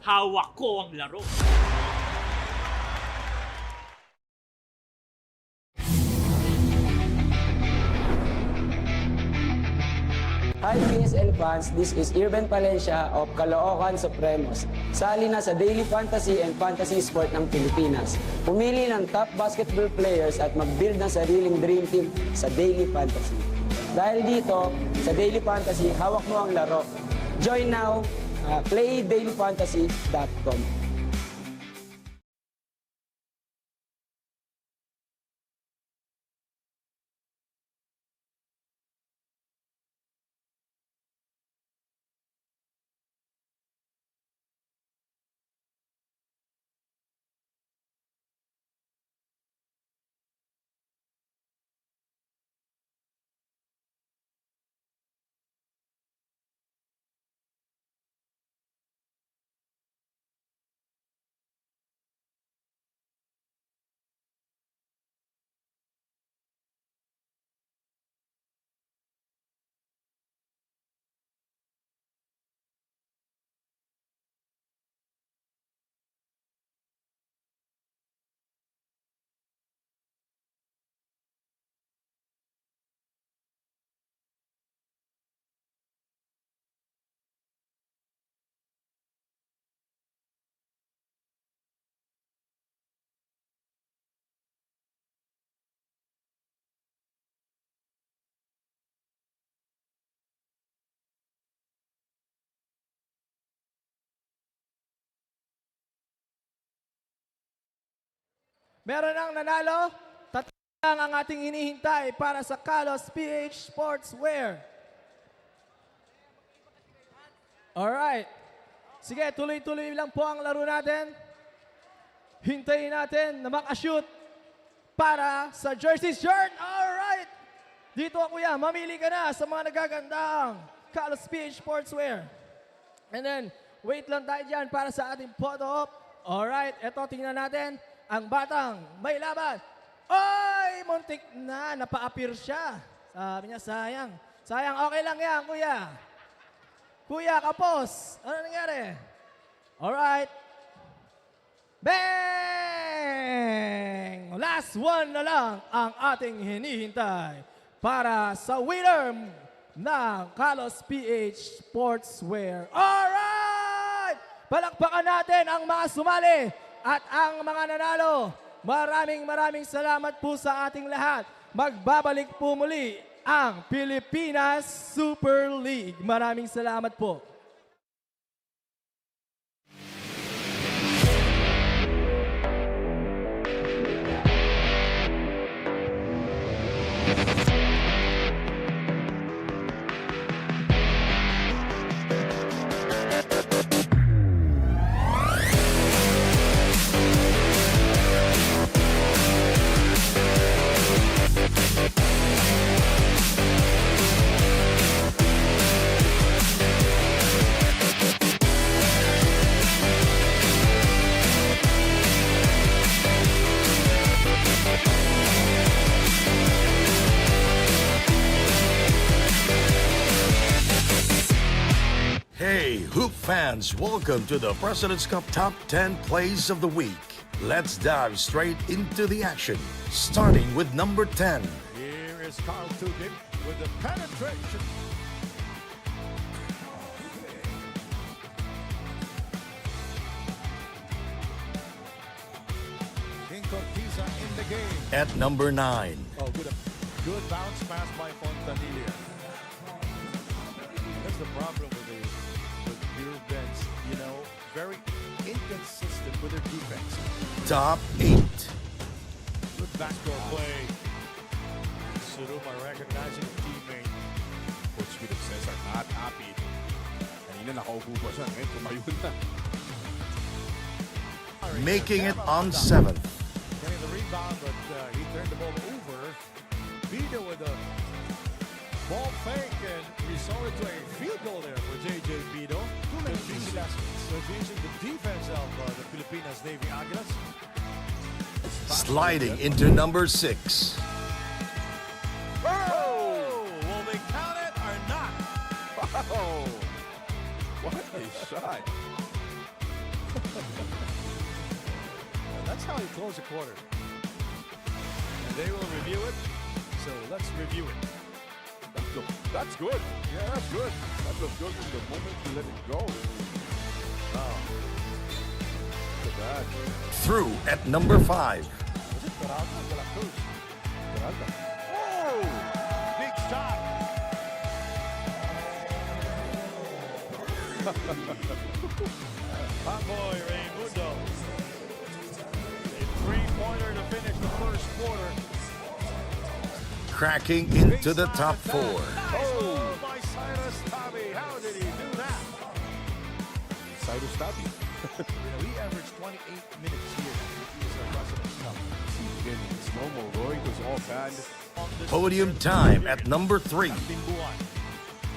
Hawak ko ang laro. Hi PSL fans, this is Irben Palencia of Caloocan Supremos. Sali na sa Daily Fantasy and Fantasy Sport ng Pilipinas. Pumili ng top basketball players at mag-build ng sariling dream team sa Daily Fantasy. Dahil dito, sa Daily Fantasy, hawak mo ang laro. Join now, playdailyfantasy.com. Meron ang nanalo. Tatlo lang ang ating hinihintay para sa Carlos PH Sportswear. Alright. Sige, tuloy-tuloy lang po ang laro natin. Hintayin natin na makashoot para sa jersey shirt. Alright. Dito kuya, mamili ka na sa mga nagagandang Carlos PH Sportswear. And then, wait lang tayo dyan para sa ating photo op. Alright, eto tingnan natin. Ang batang may laban. Oy, muntik na. Napa-appear siya. Sabi niya, sayang. Sayang, okay lang yan, kuya. Kuya, kapos. Ano nangyari? Alright. Bang! Last one na lang ang ating hinihintay para sa winner ng Carlos PH Sportswear. Alright! Palakpakan natin ang mga sumali. At ang mga nanalo, maraming salamat po sa ating lahat. Magbabalik po muli ang Pilipinas Super League. Maraming salamat po. Hoop fans, welcome to the President's Cup Top 10 Plays of the Week. Let's dive straight into the action, starting with number 10. Here is Carl Tugin with the penetration. King Cortiza in the game. At number 9. Oh, good bounce pass by Fontanilla. That's the problem with your bench, you know, very inconsistent with their defense. Top 8. Good backdoor play. Suruma recognizing a teammate. Coach Philip Cesar not happy. Kanina nakaupo pa siya. Ngayon tumayo na. Making it on 7th. Getting the rebound, but he turned the ball over. Vito with a ball fake and resulted to a field goal there for JJ Vito. Confusing the defense of the Filipinas Navy Águilas. Sliding into number 6. Oh! Will they count it or not? Wow! What a shot. That's how you close a quarter. And they will review it. So let's review it. That's good. Yeah, that's good. That was good from the moment you let it go. Wow. Look at that. Through at number 5. Was it Peralta? De La Cruz. Peralta. Oh! Big shot. Hot boy Raimundo. A three-pointer to finish the first quarter. Cracking into the top 4. Nice move by Cyrus Tabi. How did he do that? Cyrus Tabi. He averaged 28 minutes here. He is our President's Cup. Again, slow-mo. Roy was all bad. Podium time at number 3. Katimbuhan.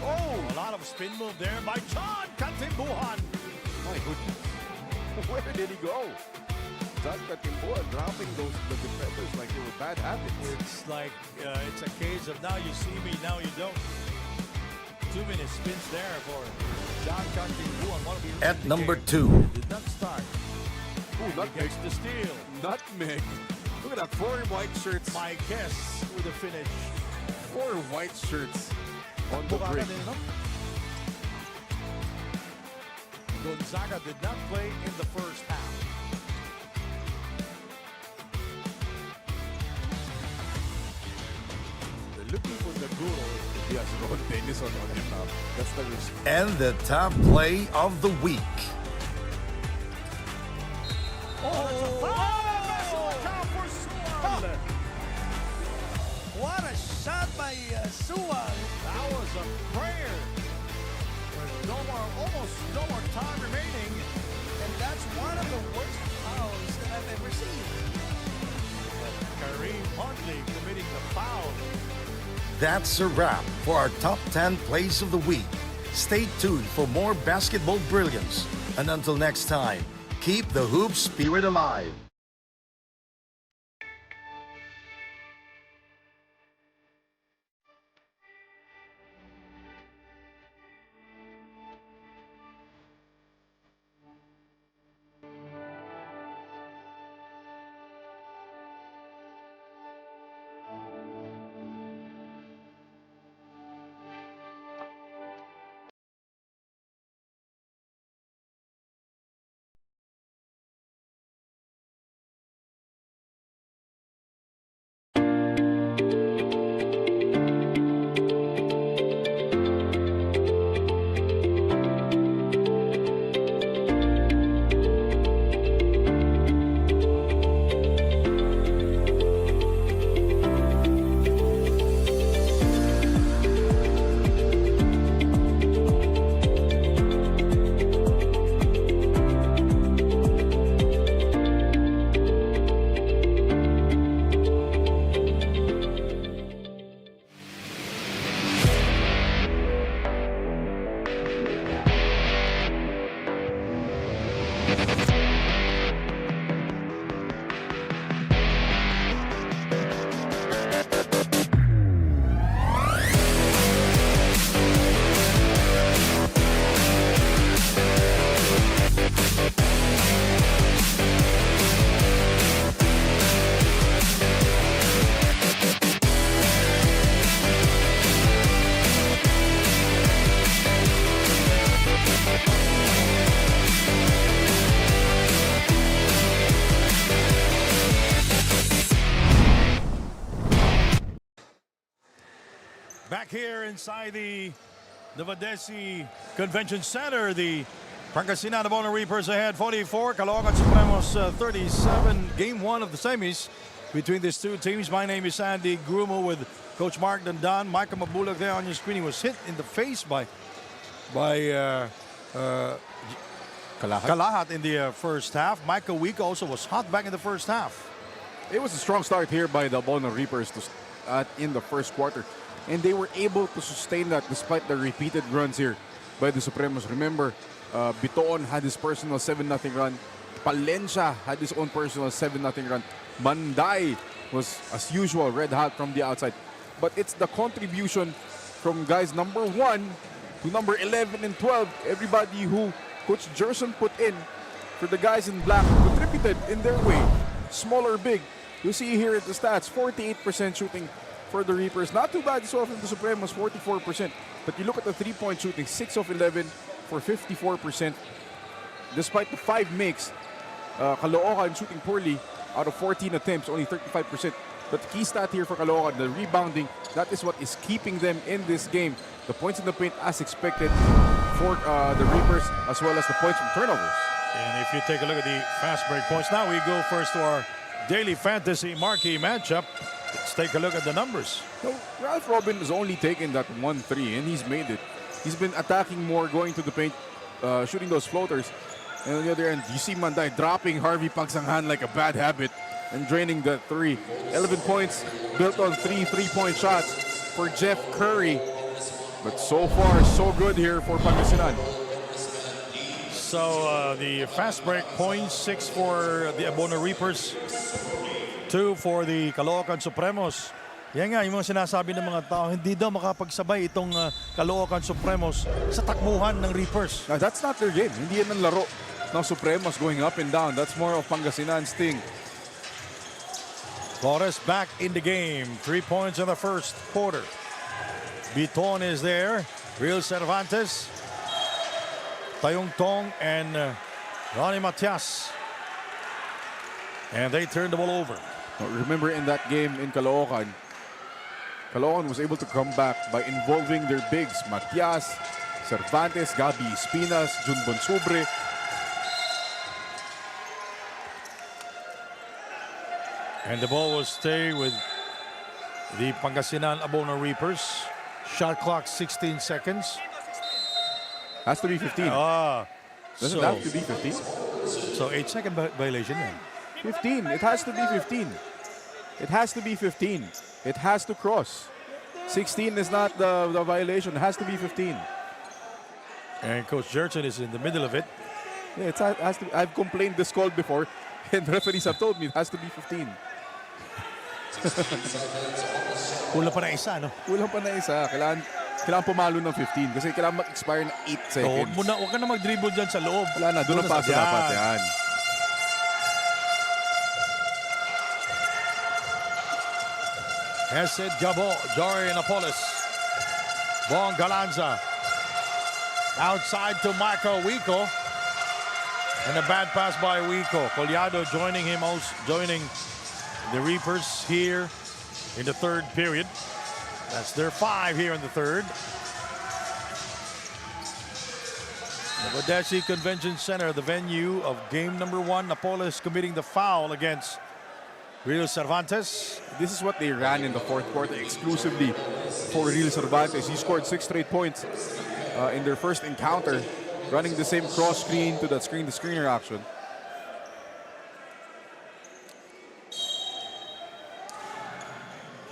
Oh, a lot of spin move there by John Katimbuhan. My goodness. Where did he go? John Katimbuhan dropping the defenders like they were bad habits. It's like, it's a case of now you see me, now you don't. Too many spins there for John Katimbuhan. At number 2. Did not start. Ooh, And he nutmeg. gets the steal. Nutmeg. Look at that. 4 white shirts. My guess with the finish. 4 white shirts on the break. Gonzaga did not play in the first half. They're looking for the guru. He has Ron Dennis on him now. That's the risk. And the top play of the week. What a shot by Suwan. That was a prayer. There's almost no more time remaining. And that's one of the worst fouls that I've ever seen. Kareem Huntley committing the foul. That's a wrap for our top 10 plays of the week. Stay tuned for more basketball brilliance. And until next time, keep the hoop spirit alive. Back here inside the NOVADECI Convention Center, the Pangasinan Abono Reapers ahead 44, Caloocan Supremos 37. Game 1 of the semis between these two teams. My name is Andy Grumo with Coach Mark Dandan. Michael Mabulak there on your screen. He was hit in the face by Kalahat in the first half. Michael Week also was hot back in the first half. It was a strong start here by the Abono Reapers in the first quarter. And they were able to sustain that despite the repeated runs here by the Supremos. Remember, Bitoon had his personal 7-0 run. Palencia had his own personal 7-0 run. Manday was, as usual, red hot from the outside. But it's the contribution from guys number 1 to number 11 and 12. Everybody who Coach Jerson put in for the guys in black contributed in their way. Small or big. You see here at the stats, 48% shooting for the Reapers. Not too bad as well from the Supremos, 44%. But you look at the three-point shooting, 6 of 11 for 54%. Despite the 5 makes, Caloocan shooting poorly out of 14 attempts, only 35%. But the key stat here for Caloocan, the rebounding, that is what is keeping them in this game. The points in the paint as expected for the Reapers, as well as the points from turnovers. And if you take a look at the fast break points, now we go first to our daily fantasy marquee matchup. Let's take a look at the numbers. No, Ralph Robin has only taken that 1-3 and he's made it. He's been attacking more, going to the paint, shooting those floaters. And on the other end, you see Manday dropping Harvey Pangsanghan like a bad habit and draining the 3. 11 points built on 3 3-point shots for Jeff Curry. But so far, so good here for Pangasinan. So the fast break points, 6 for the Abono Reapers, 2 for the Caloocan Supremos. Yan nga, yung mga sinasabi ng mga tao, hindi daw makapagsabay itong Caloocan Supremos sa takbuhan ng Reapers. Now, that's not their game. Hindi yan ang laro ng Supremos going up and down. That's more of Pangasinan's thing. Flores back in the game. 3 points in the first quarter. Biton is there. Real Cervantes, Tayong Tong, and Ronnie Matias. And they turned the ball over. Now, remember in that game in Caloocan, Caloocan was able to come back by involving their bigs, Matias, Cervantes, Gabi Espinas, Jun Bonsubre. And the ball will stay with the Pangasinan Abono Reapers. Shot clock 16 seconds. Has to be 15. Doesn't have to be 15. So 8-second violation then. 15. It has to be 15. It has to be 15. It has to cross. 16 is not the violation. It has to be 15. And Coach Jerson is in the middle of it. Yeah, it has to. I've complained this call before, and referees have told me it has to be 15. Kulang pa na isa, no? Kulang pa na isa. Kailangan pumalo ng 15 kasi kailangan mag-expire na 8 seconds. Huwag ka na mag-dribble dyan sa loob. Wala na. Doon ang paso dapat. Yan. Hesed Gabo, Jory Napoles. Bong Galanza. Outside to Michael Wico. And a bad pass by Wico. Collado joining him, also joining the Reapers here in the third period. That's their 5 here in the third. NOVADECI Convention Center, the venue of game number 1. Napoles committing the foul against Real Cervantes. This is what they ran in the fourth quarter exclusively for Real Cervantes. He scored 6 straight points in their first encounter, running the same cross screen to that screen-to-screener action.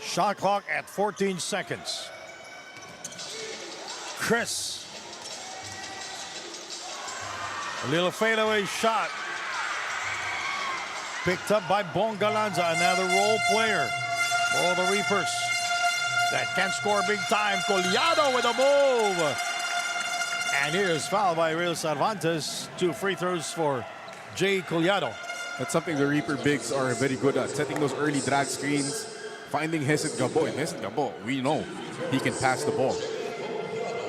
Shot clock at 14 seconds. Chris. A little fadeaway shot. Picked up by Bongalanza, another role player for the Reapers. That can score big time. Collado with a move. And here's foul by Real Cervantes. 2 free throws for Jay Collado. That's something the Reaper bigs are very good at, setting those early drag screens, finding Hesed Gabo. And Hesed Gabo, we know he can pass the ball.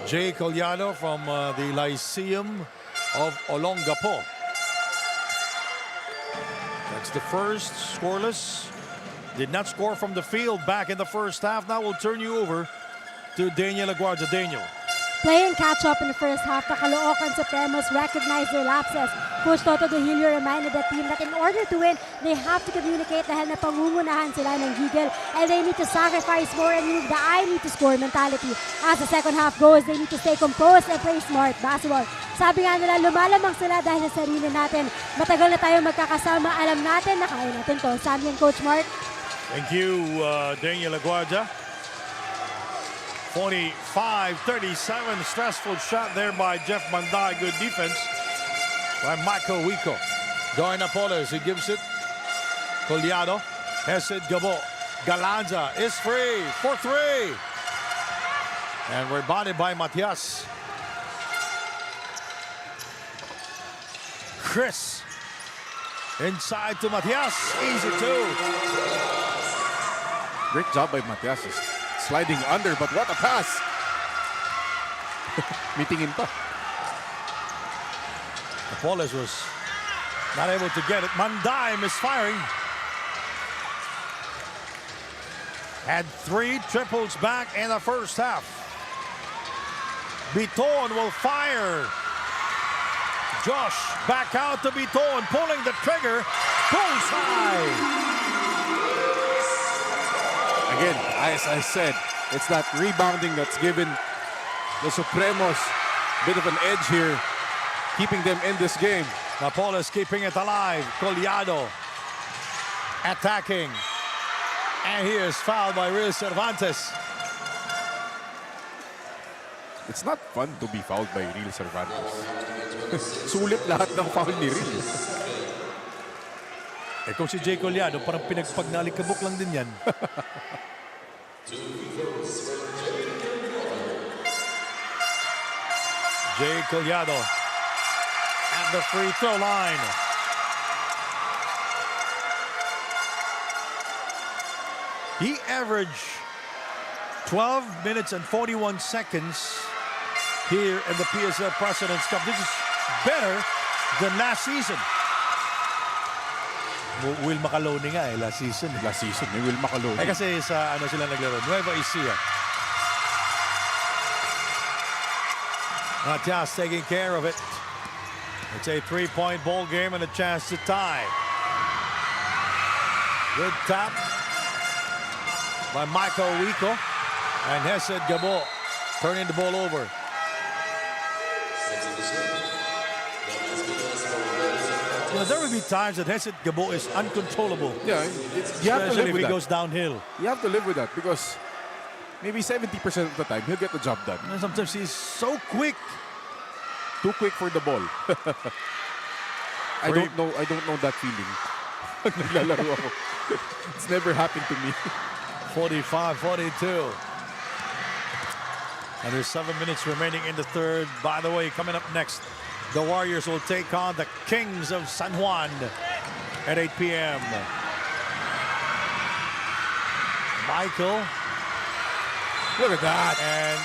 Jay Collado from the Lyceum of Olongapo. That's the first scoreless. Did not score from the field back in the first half. Now we'll turn you over to Daniel Aguardia. Daniel. Playing catch-up in the first half, the Caloocan Supremos recognized their lapses. Coach Toto Duhilio reminded the team that in order to win, they have to communicate dahil na pangungunahan sila ng gigil, and they need to sacrifice more and move the I need to score mentality. As the second half goes, they need to stay composed and play smart basketball. Sabi nga nila, lumalamang sila dahil sa sarili natin. Matagal na tayong magkakasama, alam natin na kaya natin to. Sammy and Coach Mark. Thank you, Daniel Aguardia. 45-37, stressful shot there by Jeff Manday. Good defense by Michael Wico. Join Apolos, he gives it. Collado, Hesed Gabo. Galanza is free for three. And rebounded by Matias. Chris inside to Matias. Easy two. Great job by Matias. Sliding under, but what a pass! Meeting in pa. Apolos was not able to get it. Manday misfiring. Had 3 triples back in the first half. Biton will fire. Josh back out to Biton, pulling the trigger. Bullseye! Again, as I said, it's that rebounding that's given the Supremos a bit of an edge here, keeping them in this game. Napoles keeping it alive. Collado attacking. And he is fouled by Real Cervantes. It's not fun to be fouled by Real Cervantes. Sulit lahat ng foul ni Real. Kung si Jay Collado, parang pinagpagnalikabok lang din yan. Jay Collado at the free throw line. He averaged 12 minutes and 41 seconds here in the PSL President's Cup. This is better than last season. Will Macaloni nga last season. Last season, may Will Macaloni. Kasi sa ano sila naglaro, Nueva Ecija. Matias taking care of it. It's a 3-point ball game and a chance to tie. Good tap by Michael Wico. And Hesed Gabo turning the ball over. You know, there will be times that Hesed Gabo is uncontrollable. Yeah, you have to live if with he that. goes downhill. You have to live with that because maybe 70% of the time he'll get the job done. And sometimes he's so quick. Too quick for the ball. I don't know that feeling. Naglalaro ako. It's never happened to me. 45-42. And there's 7 minutes remaining in the third. By the way, coming up next, the Warriors will take on the Kings of San Juan at 8 p.m. Michael. Look at that. And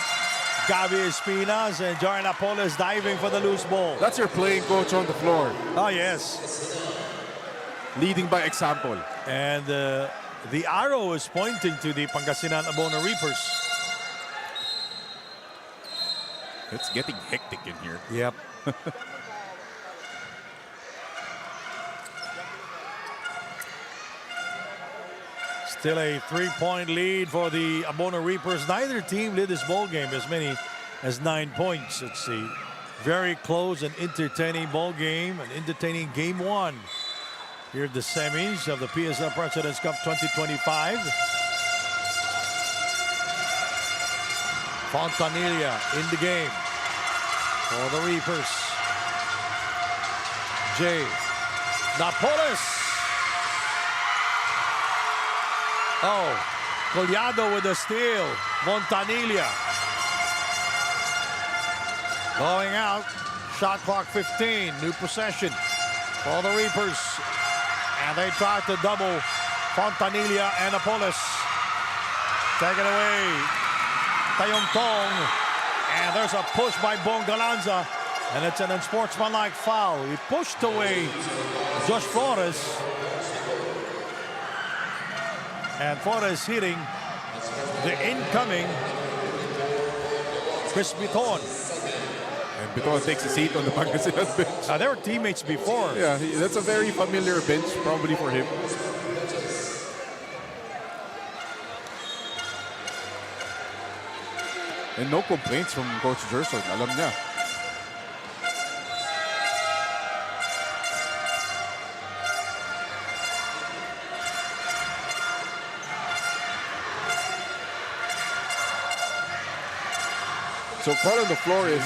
Gabi Espinas and Jordan Apoles diving for the loose ball. That's your playing coach on the floor. Oh, yes. Leading by example. And the arrow is pointing to the Pangasinan Abono Reapers. It's getting hectic in here. Yep. Still a 3-point lead for the Abono Reapers. Neither team led this ball game as many as 9 points. It's a very close and entertaining ball game, an entertaining game one here at the semis of the PSL President's Cup 2025. Fontanilla in the game for the Reapers. Jay Napoles. Oh, Collado with a steal. Montanilla going out. Shot clock 15. New possession for the Reapers. And they try to double Fontanilla and Apolos. Take it away. Tayong Tong. And there's a push by Bong Galanza. And it's an unsportsmanlike foul. He pushed away Josh Flores. And Flores hitting the incoming Chris Biton. And Biton takes a seat on the Pangasinan bench. They were teammates before. Yeah, that's a very familiar bench probably for him. And no complaints from Coach Gerson. Alam niya. So call on the floor is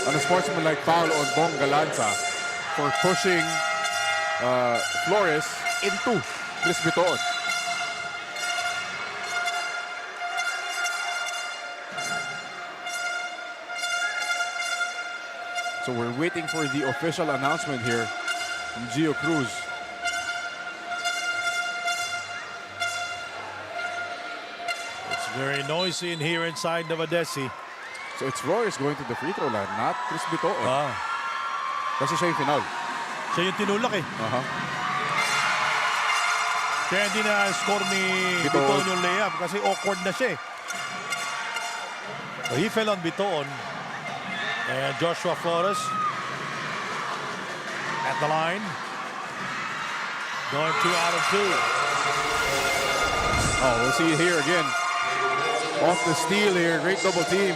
an unsportsmanlike foul on Bong Galanza for pushing Flores into Chris Biton. So we're waiting for the official announcement here from Gio Cruz. It's very noisy in here inside Novadeci. So it's Flores going to the free throw line, not Chris Biton. Kasi siya yung final. Siya yung tinulak eh. Kaya hindi na score ni Biton yung layup kasi awkward na siya eh. So he fell on Biton. And Joshua Flores at the line. Going 2 out of 2. Oh, we'll see it here again. Off the steal here. Great double team.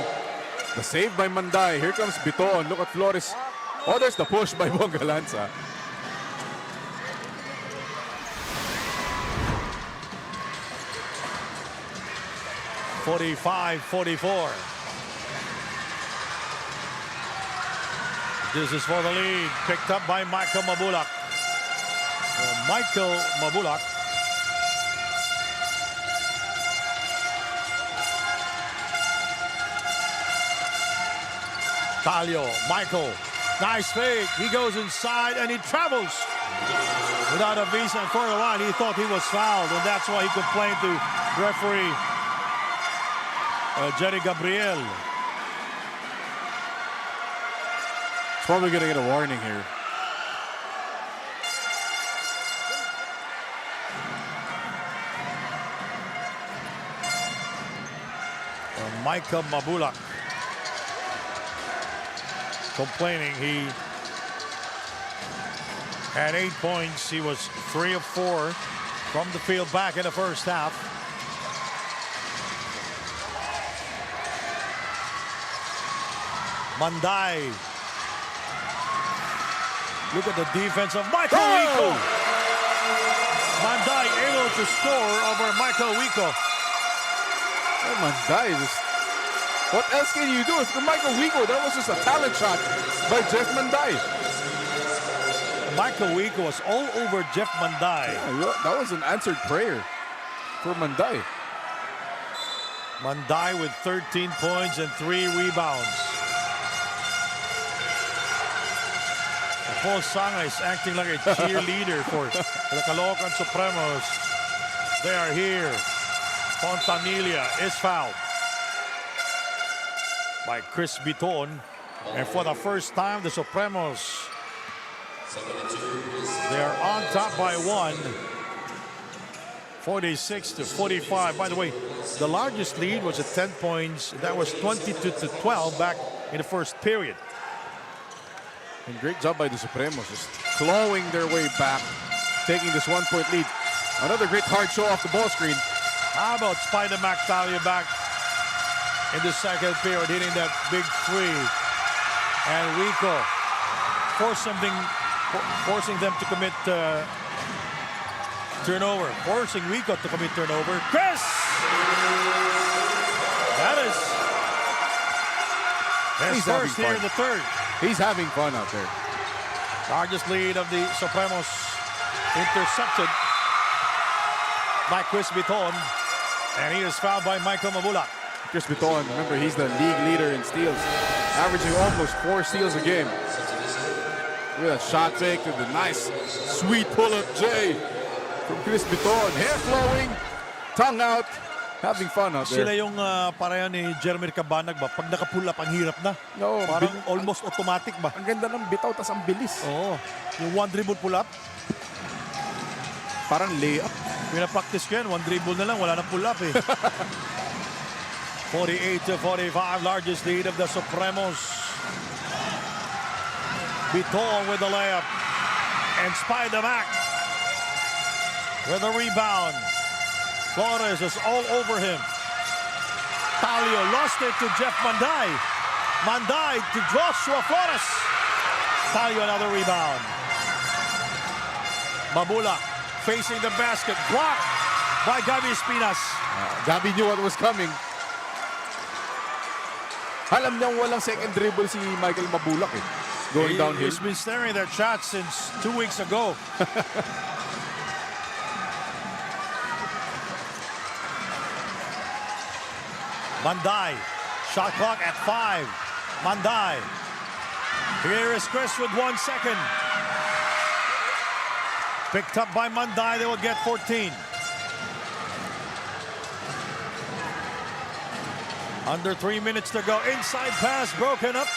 The save by Manday. Here comes Biton. Look at Flores. Oh, there's the push by Bong Galanza. (45-44). This is for the lead. Picked up by Michael Mabulak. So Michael Mabulak. Talio, Michael, nice fake. He goes inside and he travels without a visa. And for a while, he thought he was fouled, and that's why he complained to referee Jerry Gabriel. He's probably going to get a warning here. Michael Mabulak complaining. He had 8 points. He was 3 of 4 from the field back in the first half. Manday. Look at the defense of Michael Wico. Manday able to score over Michael Wico. Oh, Manday just... What else can you do? If you're Michael Wico, that was just a talent shot by Jeff Manday. Michael Wico was all over Jeff Manday. Yeah, that was an answered prayer for Manday. Manday with 13 points and 3 rebounds. Paul Sanga is acting like a cheerleader for the Caloocan Supremos. They are here. Fontanilla is fouled by Chris Biton. And for the first time, the Supremos, they are on top by 1. 46-45. By the way, the largest lead was at 10 points. That was 22-12 back in the first period. And great job by the Supremos, just clawing their way back, taking this 1-point lead. Another great hard show off the ball screen. How about Spider McTalia back in the second period, hitting that big three. And Wico forcing them to commit turnover. Forcing Wico to commit turnover. Chris! That is his first here in the third. He's having fun out there. Largest lead of the Supremos intercepted by Chris Biton. And he is fouled by Michael Mabulak. Chris Biton, remember, he's the league leader in steals, averaging almost 4 steals a game. Look at that shot fake to the nice, sweet pull-up J from Chris Biton. Hair flowing, tongue out, having fun out there. Sila yung pareho ni Jeremy Cabanag ba? Pag naka-pull up, ang hirap na. No, parang almost automatic ba? Ang ganda ng bitaw, tas ang bilis. Oo. Yung one dribble pull up. Parang layup. Pinapractice ko yan, one dribble na lang, wala na pull up eh. 48-45, largest lead of the Supremos. Biton with the layup. And Spider-Mac with a rebound. Flores is all over him. Talio lost it to Jeff Manday. Manday to Joshua Flores. Talio another rebound. Mabula facing the basket. Blocked by Gabi Espinas. Gabi knew what was coming. Alam niyang walang second dribble si Michael Mabulak eh. Going downhill. He's been staring at that shot since 2 weeks ago. Manday, shot clock at 5. Manday. Here is Chris with 1 second. Picked up by Manday, they will get 14. Under 3 minutes to go. Inside pass broken up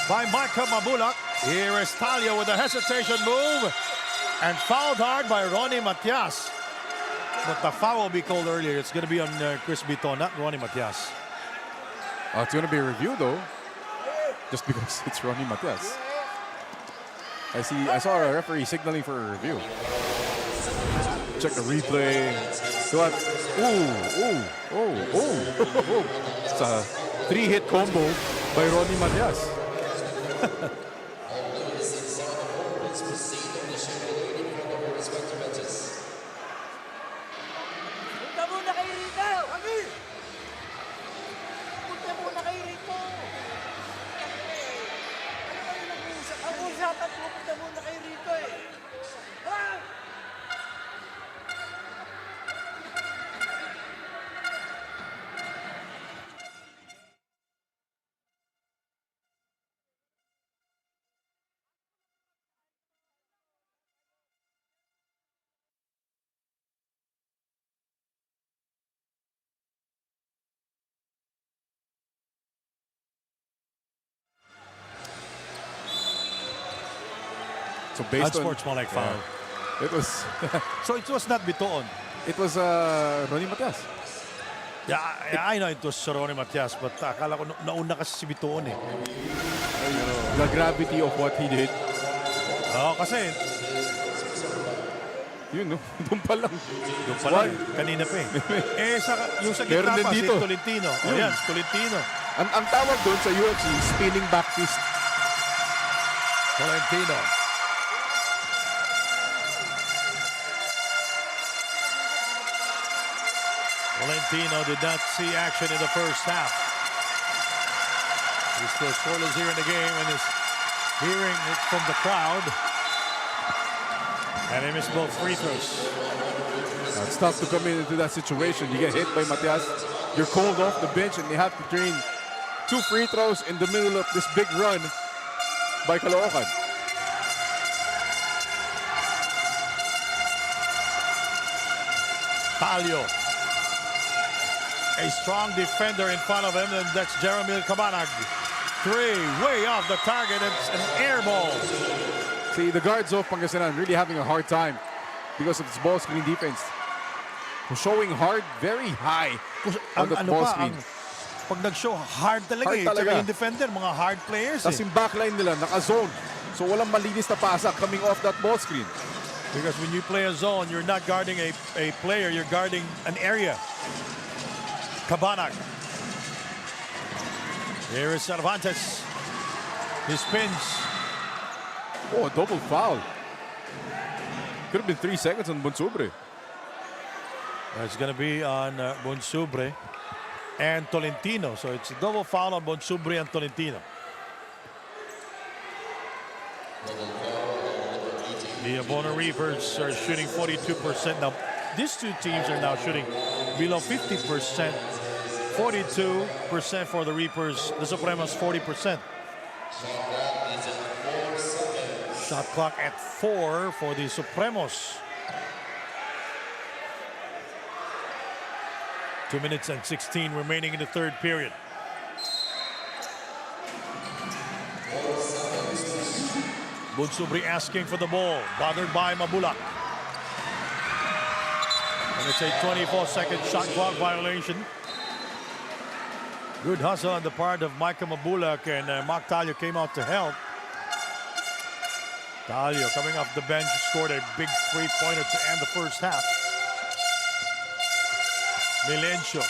by Micah Mabulak. Here is Talio with a hesitation move. And fouled hard by Ronnie Matias. But the foul will be called earlier. It's going to be on Chris Biton, not Ronnie Matias. It's going to be a review though. Just because it's Ronnie Matias. I saw a referee signaling for a review. Check the replay. What? Ooh. It's a 3-hit combo by Ronnie Matias. Punta muna kayo rito! Punta muna kayo rito! Ano kayo nag-uusap? Ang usapan ko, punta muna kayo rito eh! So based on Unsportsmanlike foul. It was So it was not Biton. it was Ronnie Matias. Yeah, I know it was Ronnie Matias, but akala ko nauna kasi si Biton eh. The gravity of what he did. Kasi Yun no, doon pa lang. yung pala, kanina pa eh. Yung sa Meron gitna din pa, si dito. Tolentino. Ayan, si Tolentino. Ang tawag doon sa UFC, spinning back fist. Tolentino. Tolentino did not see action in the first half. He's still scoreless here in the game and is hearing it from the crowd. And he missed both free throws. It's tough to come into that situation. You get hit by Matias, you're called off the bench, and they have to drain 2 free throws in the middle of this big run by Caloocan. Talio. A strong defender in front of him, and that's Jeremy Cabanag. 3, way off the target. It's an air ball. See, the guards of Pangasinan really having a hard time because of its ball screen defense. Showing hard, very high on the ball screen. Pag nag-show, hard talaga Hard eh. talaga. Tsaka yung defender, mga hard players Tapos yung backline nila, naka-zone. So walang malinis na pasa coming off that ball screen. Because when you play a zone, you're not guarding a player, you're guarding an area. Cabanag. Here is Cervantes. He spins. Oh, a double foul. Could have been 3 seconds on Bonsubre. It's going to be on Bonsubre and Tolentino. So it's a double foul on Bonsubre and Tolentino. The Abona Reapers are shooting 42%. Now, these two teams are now shooting below 50%. 42% for the Reapers. The Supremos 40%. Shot clock at 4 for the Supremos. 2 minutes and 16 remaining in the third period. Bonsubre asking for the ball, bothered by Mabulak. And it's a 24-second shot clock violation. Good hustle on the part of Micah Mabulak, and Mark Talio came out to help. Talio coming off the bench scored a big three-pointer to end the first half. Milencio.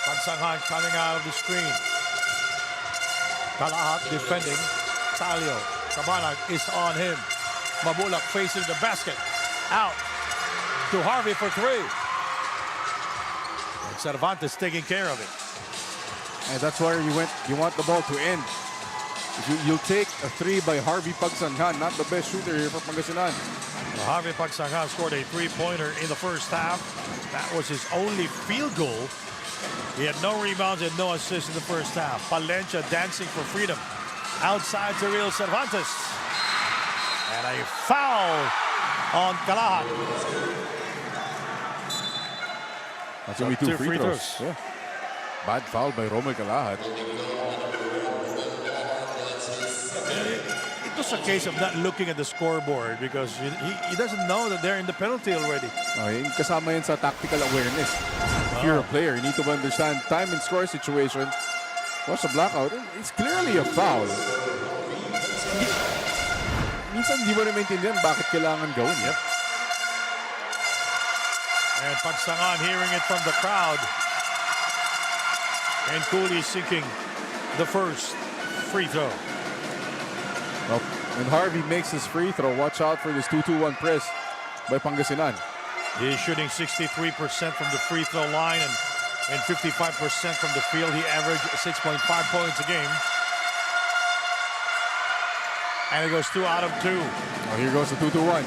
Pagsanghan coming out of the screen. Kalahat defending. Talio. Cabanag is on him. Mabulak facing the basket. Out to Harvey for three. And Cervantes taking care of it. And that's where you want the ball to end. You'll take a three by Harvey Pagsanghan, not the best shooter here for Pangasinan. Harvey Pagsanghan scored a three-pointer in the first half. That was his only field goal. He had no rebounds and no assists in the first half. Palencia dancing for freedom. Outside to Real Cervantes. And a foul on Kalahat. That's only two free throws. Yeah. Bad foul by Romel Kalahat. It was a case of not looking at the scoreboard because he doesn't know that they're in the penalty already. Kasama yun sa tactical awareness. If you're a player, you need to understand time and score situation. What's a blackout? It's clearly a foul. Minsan hindi mo na maintindihan bakit kailangan gawin. Yep. And Pagsanghan hearing it from the crowd. And Cooley seeking the first free throw. Well, when Harvey makes his free throw, watch out for this 2-2-1 press by Pangasinan. He's shooting 63% from the free throw line and 55% from the field. He averaged 6.5 points a game. And it goes 2 out of 2. Oh, here goes the 2-2-1.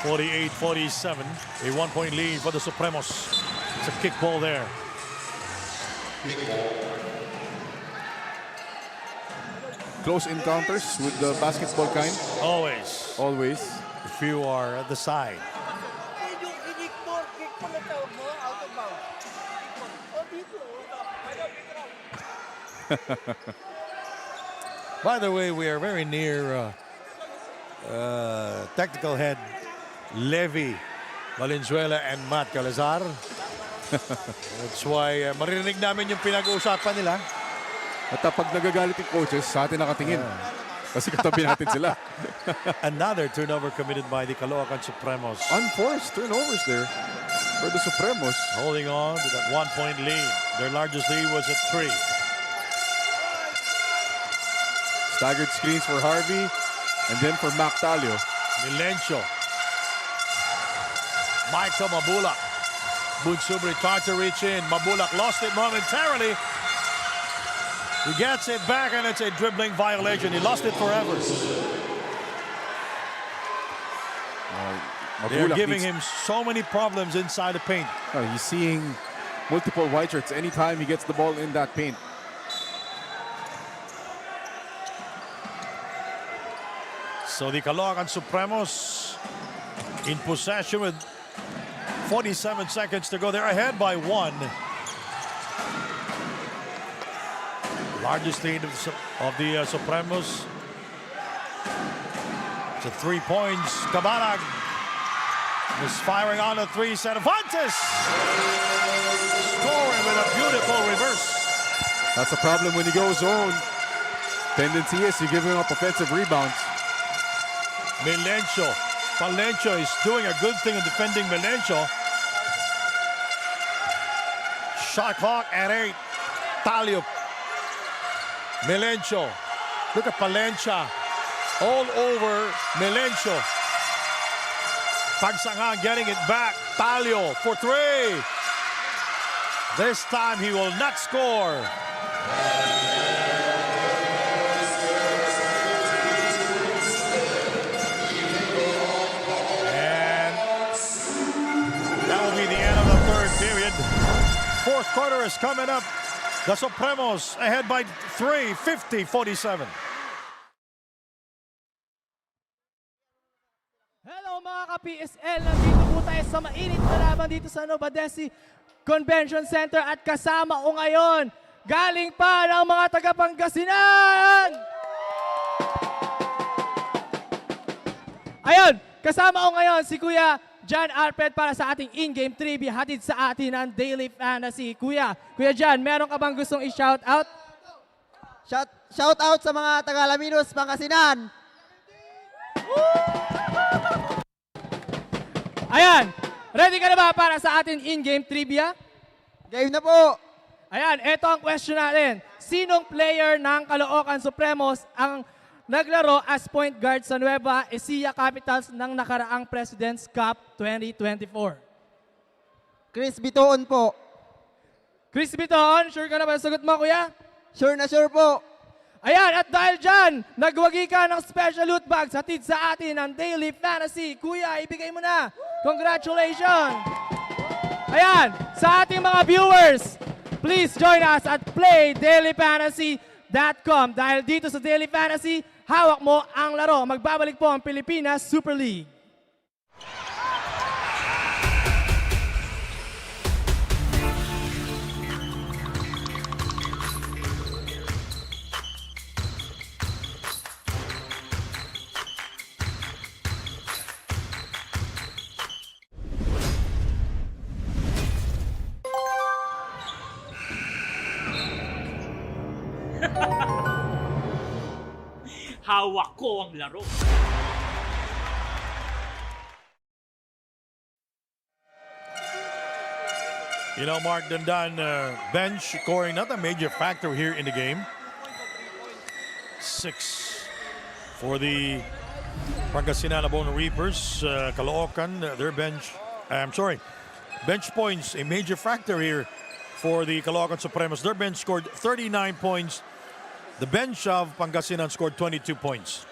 48-47. A 1-point lead for the Supremos. It's a kick ball there. Close encounters with the basketball kind. Always. Always. If you are at the side. Yung kick mo na tawag mo, out of bounds. By the way, we are very near technical head Levi Valenzuela and Matt Calazar. That's why maririnig namin yung pinag-uusapan nila. At pag nagagalit yung coaches, sa atin nakatingin. Kasi katabi natin sila. Another turnover committed by the Caloocan Supremos. Unforced turnovers there for the Supremos. Holding on to that 1-point lead. Their largest lead was at 3. Staggered screens for Harvey and then for Mac Talio. Milencio. Michael Mabulak. Bunsubri tried to reach in. Mabulak lost it momentarily. He gets it back and it's a dribbling violation. He lost it forever. They're giving him so many problems inside the paint. He's seeing multiple white shirts anytime he gets the ball in that paint. So the Caloocan Supremos in possession with 47 seconds to go. They're ahead by 1. Largest lead of the Supremos. To 3 points. Cabanag is firing on a 3. Cervantes scoring with a beautiful reverse. That's a problem when you go zone. Tendency is you give him up offensive rebounds. Milencio. Palencia is doing a good thing in defending Milencio. Shot clock at 8. Talio. Milencio. Look at Palencia. All over Milencio. Pagsanghan getting it back. Talio for 3. This time he will not score. And that will be the end of the third period. Fourth quarter is coming up. The Supremos ahead by 3, 50-47. Hello mga ka-PSL! Nandito po tayo sa mainit na laban dito sa Novadeci Convention Center at kasama ko ngayon, galing pa ng mga taga-Pangasinan! Ayun, Kasama ko ngayon si Kuya John Alfred para sa ating in-game trivia hatid sa atin ng Daily Fantasy. Kuya John, meron ka bang gustong i-shout out? Shout out sa mga taga-Alaminos, Pangasinan. Ayan, ready ka na ba para sa ating in-game trivia? Game na po. Ayan, eto ang question natin. Sinong player ng Caloocan Supremos ang naglaro as point guard sa Nueva Ecija Capitals ng nakaraang President's Cup 2024? Chris Bitoon po. Chris Biton, sure ka na ba sagot mo, kuya? Sure na sure po. Ayan, at dahil dyan, nagwagi ka ng special loot bags hatid sa atin ng Daily Fantasy. Kuya, ibigay mo na. Congratulations! Ayan, sa ating mga viewers, please join us at playdailyfantasy.com. Dahil dito sa Daily Fantasy, hawak mo ang laro. Magbabalik po ang Pilipinas Super League. Hawak ko ang laro. You know, Mark Dandan, bench scoring not a major factor here in the game. 6 for the Pangasinan Abono Reapers. Caloocan, their bench, bench points, a major factor here for the Caloocan Supremos. Their bench scored 39 points. The bench of Pangasinan scored 22 points.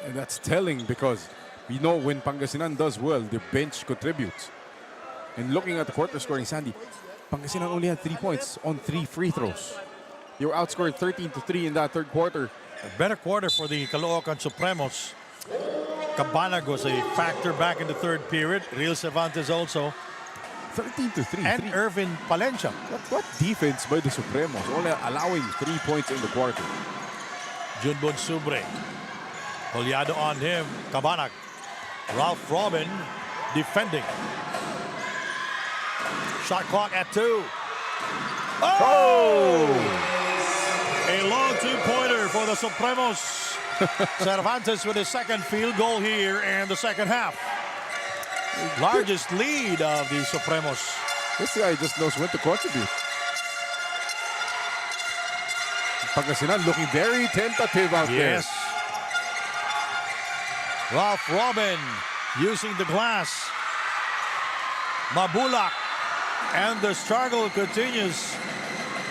And that's telling because we know when Pangasinan does well, the bench contributes. And looking at the quarter scoring, Sandy, Pangasinan only had 3 points on 3 free throws. They were outscored 13-3 in that third quarter. A better quarter for the Caloocan Supremos. Cabanag was a factor back in the third period. Real Cervantes also. 13-3. And Irvin Palencia. What defense by the Supremos, only allowing 3 points in the quarter. Junbon Subre. Polyado on him. Cabanag. Ralph Robin defending. Shot clock at 2. Oh! A long two-pointer for the Supremos. Cervantes with his second field goal here in the second half. Largest lead of the Supremos. This guy just knows when to contribute. Pangasinan looking very tentative out there. Yes. Ralph Robin using the glass. Mabulak. And the struggle continues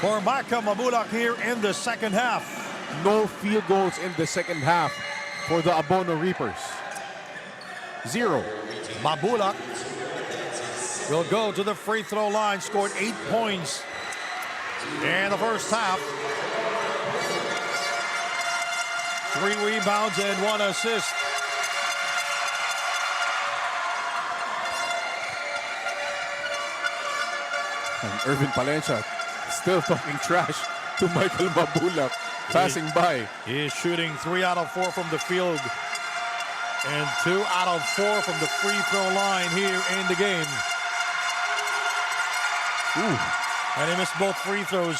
for Maka Mabulak here in the second half. No field goals in the second half for the Abono Reapers. 0. Mabulak will go to the free throw line, scored 8 points in the first half. 3 rebounds and 1 assist. And Irvin Palencia still talking trash to Michael Mabulak, passing by. He is shooting 3 out of 4 from the field and 2 out of 4 from the free throw line here in the game. Ooh. And he missed both free throws.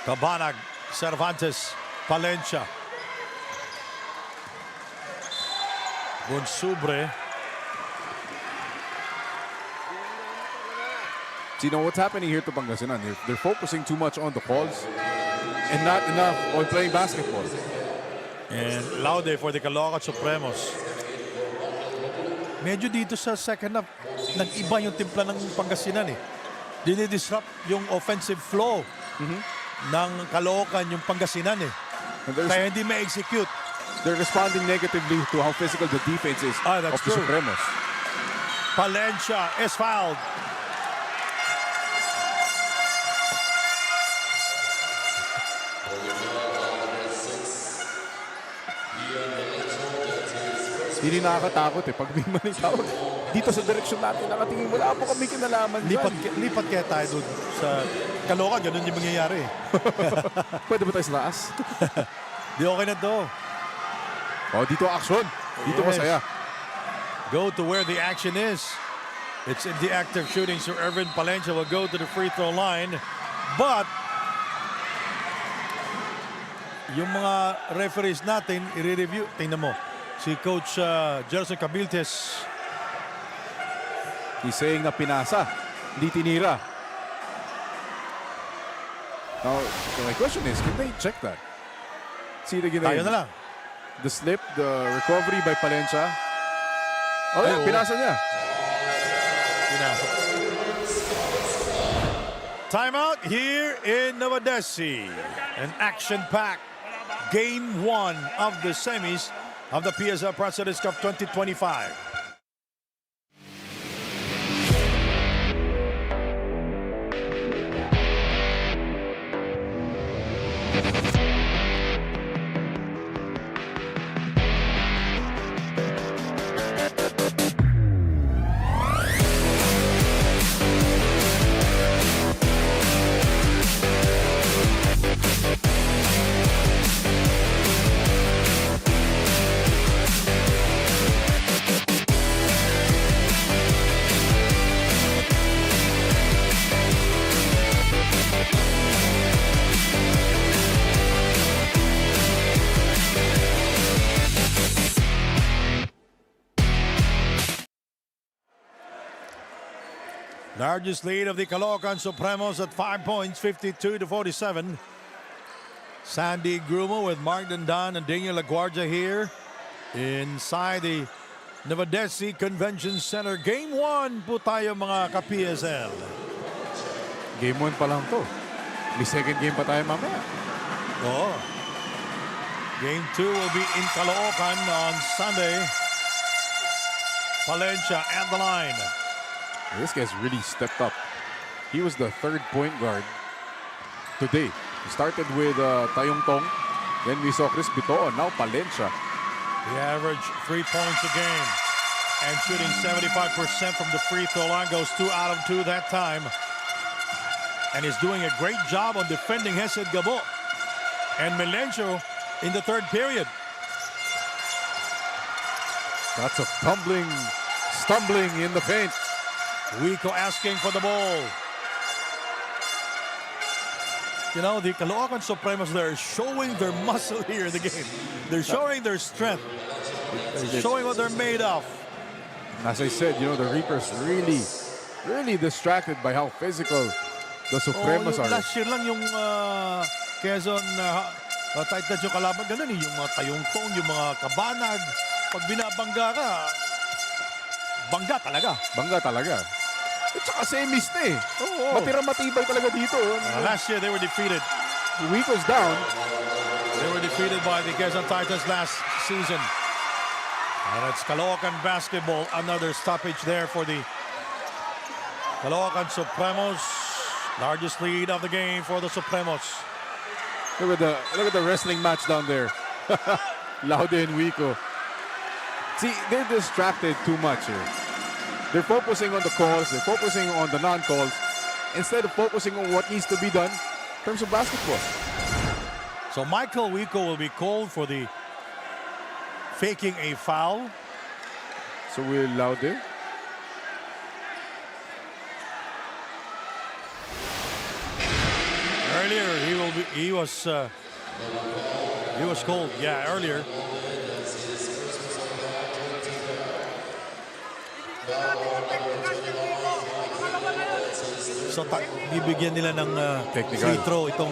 Cabanag, Cervantes, Palencia. Bonsubre. So you know what's happening here to Pangasinan? They're focusing too much on the calls and not enough on playing basketball. And Laude for the Caloocan Supremos. Medyo dito sa second half, nag-iba yung timpla ng Pangasinan eh. Dinidisrupt yung offensive flow ng Caloocan yung Pangasinan eh. Kaya hindi ma-execute. They're responding negatively to how physical the defense is of the true. Supremos. Palencia is fouled. Hindi nakakatakot eh pag may maling tawag. dito sa direksyon natin nakatingin. Wala po kami kinalaman Lipat, dyan. lipat kaya tayo doon sa Caloocan. Ganun yung mangyayari. Pwede ba tayo sa taas? Di okay na to. Oh, dito action. Dito Yes. masaya. Go to where the action is. It's in the act of shooting. So Irvin Palencia will go to the free throw line. But yung mga referees natin, i-review. Tingnan mo. Si Coach Jerson Cabiltes. He's saying na pinasa. Hindi tinira. Now, my question is, can they check that? See the Tayo na lang. The slip, the recovery by Palencia. Oh, yeah, pinasa niya. Timeout here in Novadeci. An action-packed Game 1 of the semis of the PSL Presidents Cup 2025. Largest lead of the Caloocan Supremos at 5 points, 52-47. Sandy Grumo with Mark Dandan and Daniel LaGuardia here inside the Novadeci Convention Center. Game 1 po tayo mga ka-PSL. Game 1 pa lang to. May second game pa tayo mamaya. Oo. Game 2 will be in Caloocan on Sunday. Palencia at the line. This guy's really stepped up. He was the third point guard today. He started with Tayong Tong. Then we saw Chris Bitoon. Now Palencia. He averaged 3 points a game and shooting 75% from the free throw line. Goes 2 out of 2 that time. And is doing a great job on defending Hesed Gabo and Melencio in the third period. Lots of stumbling in the paint. Wico asking for the ball. You know, the Caloocan Supremos, they're showing their muscle here in the game. They're showing their strength. They're showing what they're made of. As I said, you know, the Reapers really distracted by how physical the Supremos are. Last year lang yung Quezon tight na yung kalaban. Ganun yung mga tayong-tong, yung mga kabanag. Pag binabangga ka, bangga talaga. Bangga talaga. At saka semis na eh. Matibay talaga dito. Last year, they were defeated. The week was down. They were defeated by the Quezon Titans last season. And it's Caloocan basketball. Another stoppage there for the Caloocan Supremos. Largest lead of the game for the Supremos. Look at the wrestling match down there. Laude and Wico. See, they're distracted too much here. They're focusing on the calls, they're focusing on the non-calls, instead of focusing on what needs to be done in terms of basketball. So Michael Wico will be called for the faking a foul. So we're Laude. Earlier, he was called. Yeah, earlier. So bibigyan nila ng Technical. free throw itong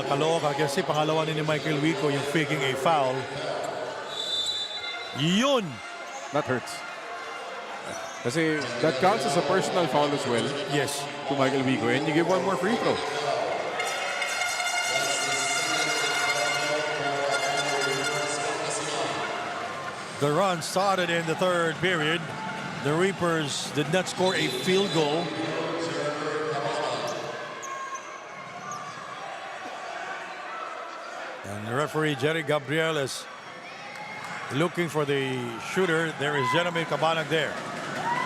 Caloocan kasi pangalawa ni Michael Wico yung faking a foul. Yun. That hurts. Kasi that counts as a personal foul as well. Yes. To Michael Wico, and you give one more free throw. The run started in the third period. The Reapers did not score a field goal. And the referee, Jerry Gabriel, is Looking for the shooter. There is Jeremy Cabanag there.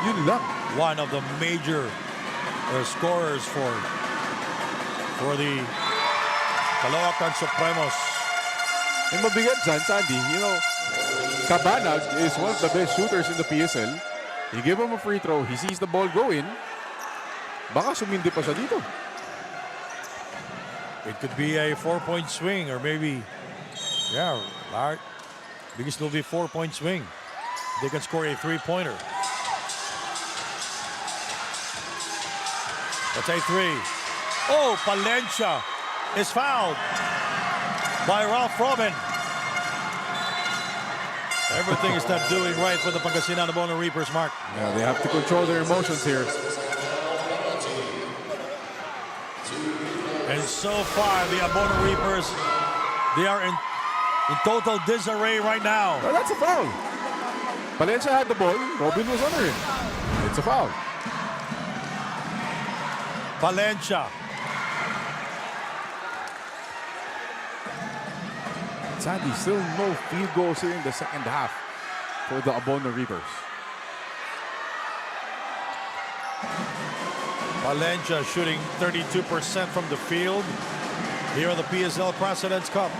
Yun lang. One of the major scorers for the Caloocan Supremos. Yung mabigat dyan, Sandy, you know, Cabanag is one of the best shooters in the PSL. You give him a free throw, he sees the ball go in, baka sumindi pa siya dito. It could be a 4-point swing, or maybe, yeah, because it'll be a 4-point swing. They can score a 3-pointer. That's a 3. Oh, Palencia is fouled by Ralph Robin. Everything is not doing right for the Pangasinan Abono Reapers, Mark. Yeah, they have to control their emotions here. And so far, the Abono Reapers, they are in total disarray right now. Well, that's a foul. Palencia had the ball, Robin was under him. It's a foul. Palencia. Sandy, still no field goals here in the second half for the Abono Reapers. Palencia shooting 32% from the field here in the PSL President's Cup.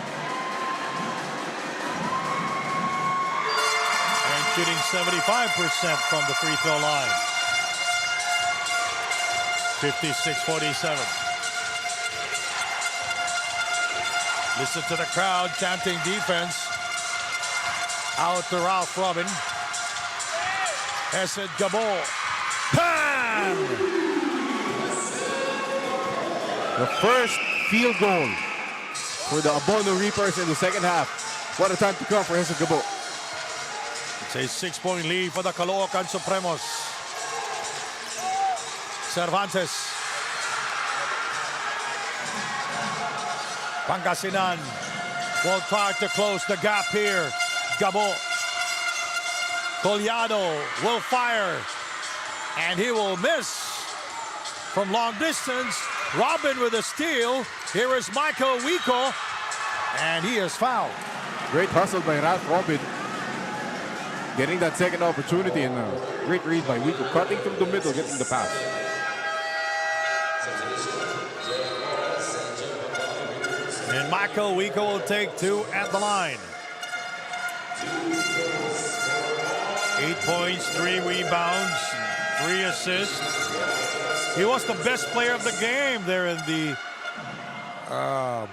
And shooting 75% from the free throw line. 56-47. Listen to the crowd chanting defense. Out to Ralph Robin. Esed Gabo. Bam! The first field goal for the Abono Reapers in the second half. What a time to come for Esed Gabo. It's a 6-point lead for the Caloocan Supremos. Cervantes. Pangasinan will try to close the gap here. Gabo. Collado will fire. And he will miss from long distance. Robin with a steal. Here is Michael Wico. And he is fouled. Great hustle by Ralph Robin. Getting that second opportunity, and a great read by Wico. Cutting through the middle, getting the pass. And Michael Wico will take 2 at the line. 8 points, 3 rebounds, 3 assists. He was the best player of the game there in the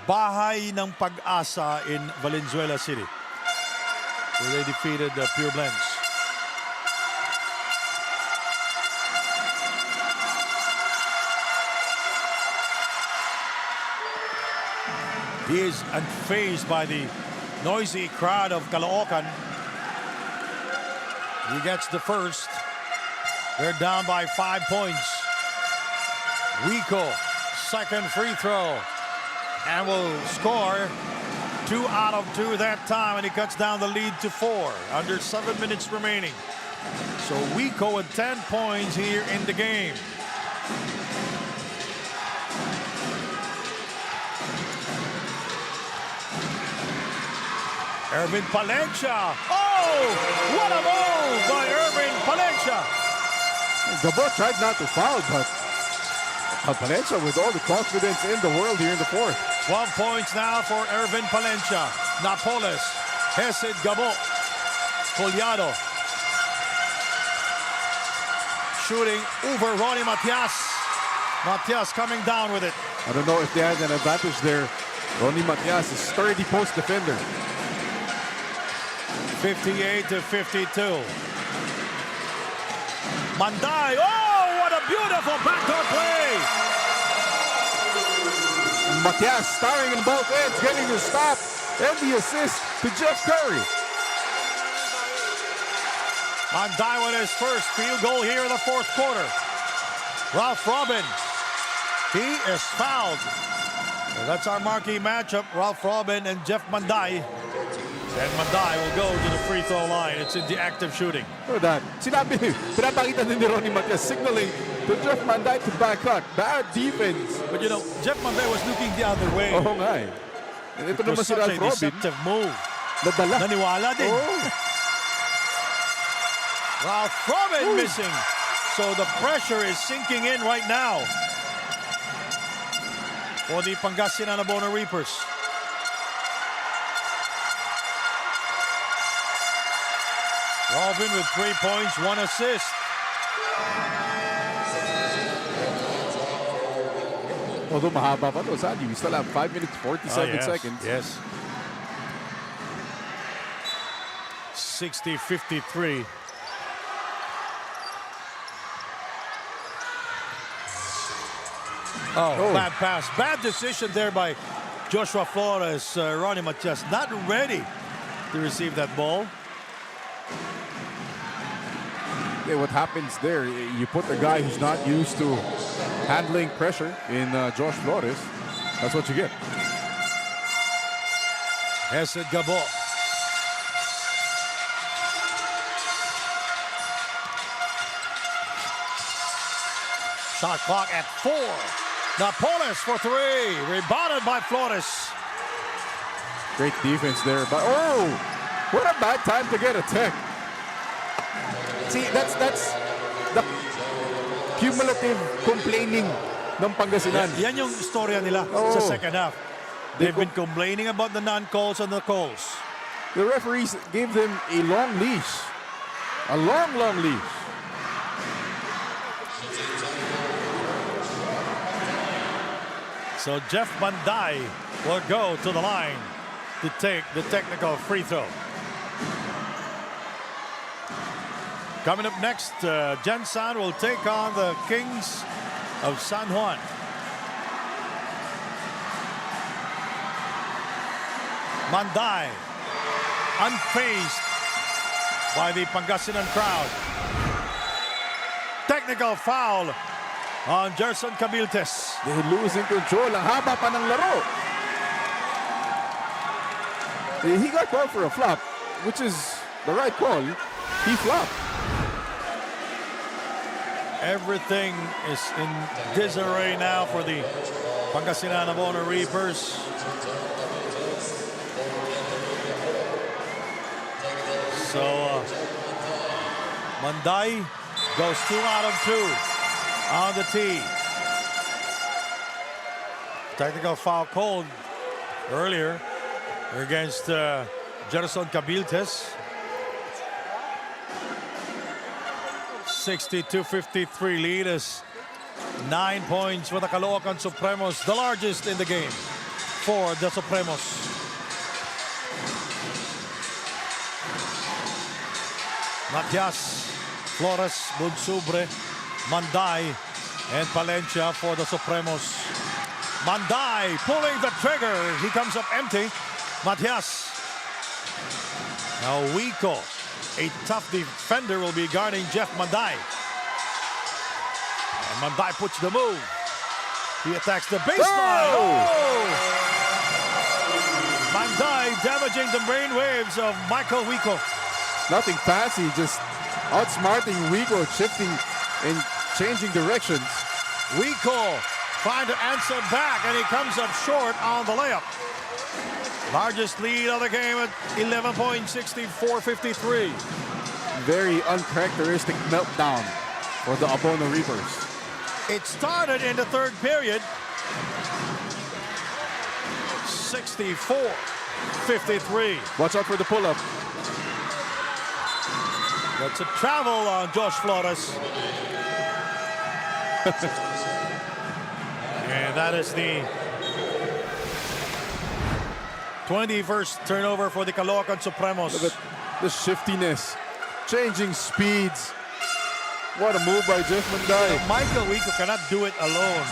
Bahay ng Pag-asa in Valenzuela City, where they defeated the Pure Blends. He is unfazed by the noisy crowd of Caloocan. He gets the first. They're down by 5 points. Wico, second free throw, and will score 2 out of 2 that time, and he cuts down the lead to 4. Under 7 minutes remaining. So Wico with 10 points here in the game. Ervin Palencia. Oh, what a move by Ervin Palencia. Gabo tried not to foul, but Palencia with all the confidence in the world here in the fourth. 12 points now for Ervin Palencia. Napoles, Hesed Gabo, Collado. Shooting over Ronnie Matias. Matias coming down with it. I don't know if they had an advantage there. Ronnie Matias is sturdy post defender. 58-52. Manday. Oh, what a beautiful backdoor play. Matias starring in both ends, getting the stop and the assist to Jeff Curry. Manday with his first field goal here in the fourth quarter. Ralph Robin. He is fouled. So that's our marquee matchup, Ralph Robin and Jeff Manday. And Manday will go to the free throw line. It's in the active shooting. Look at that. Pinapakita din ni Ronnie Matias signaling to Jeff Manday to back out. Bad defense. But you know, Jeff Manday was looking the other way. Oh, nga eh. And ito It was naman si such a Ralph Robin. deceptive move. Nadala. Naniwala din. Oh. Ralph from it missing. So the pressure is sinking in right now for the Pangasinan Abono Reapers. Robin with 3 points, 1 assist. Although mahaba pa to, Sandy, we still have 5 minutes 47 seconds. Yes. 60-53. Oh, bad pass. Bad decision there by Joshua Flores. Ronnie Matias not ready to receive that ball. Yeah, what happens there, you put a guy who's not used to handling pressure in Josh Flores. That's what you get. Hesed Gabo. Shot clock at 4. Napoles for 3. Rebounded by Flores. Great defense there, but oh, what a bad time to get a tech. See, that's the cumulative complaining ng Pangasinan. Yan yung istorya nila sa second half. They've been complaining about the non-calls and the calls. The referees gave them a long leash. A long, long leash. So Jeff Banday will go to the line to take the technical free throw. Coming up next, Gensan will take on the Kings of San Juan. Manday, unfazed by the Pangasinan crowd. Technical foul on Gerson Cabiltes. They losing control. Ang haba pa ng laro. He got called for a flop, which is the right call. He flopped. Everything is in disarray now for the Pangasinan Abono Reapers. So Manday goes 2 out of 2 on the tee. Technical foul called earlier against Gerson Cabiltes. 62-53 lead is 9 points for the Caloocan Supremos, the largest in the game for the Supremos. Matias, Flores, Bunsubre, Manday, and Palencia for the Supremos. Manday pulling the trigger. He comes up empty. Matias. Now Wico, a tough defender, will be guarding Jeff Manday. And Manday puts the move. He attacks the baseline. Oh! Manday damaging the brainwaves of Michael Wico. Nothing fancy, just outsmarting Wico, shifting and changing directions. Wico trying to answer back, and he comes up short on the layup. Largest lead of the game at 11 points, 64-53. Very uncharacteristic meltdown for the Abono Reapers. It started in the third period. 64-53. Watch out for the pull-up. That's a travel on Josh Flores. And that is the 21st turnover for the Caloocan Supremos. Look at the shiftiness, changing speeds. What a move by Jeff Manday. Michael Wico cannot do it alone.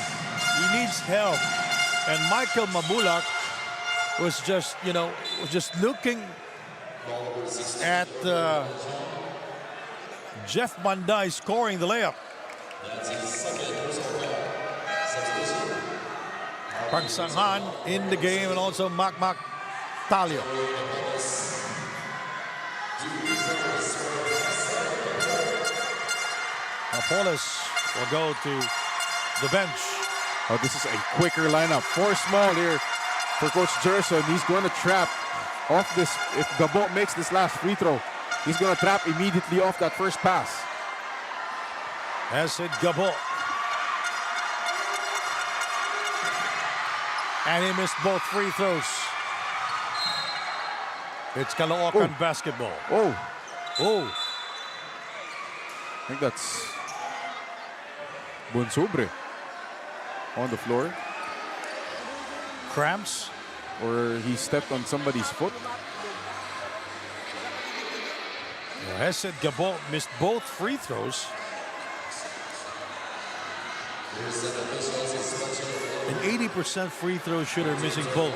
He needs help. And Michael Mabulak was just, looking at Jeff Manday scoring the layup. Pagsangan in the game, and also Macmac Talio. Napoles will go to the bench. Oh, this is a quicker lineup. 4 small here for Coach Gerson. He's going to trap off this, if Gabo makes this last free throw, he's going to trap immediately off that first pass. As it Gabo. And he missed both free throws. It's Caloocan basketball. Oh, Oh, I think that's Bonsubre on the floor. cramps. Or he stepped on somebody's foot. Hesed Gabo missed both free throws. An 80% free throw shooter missing both.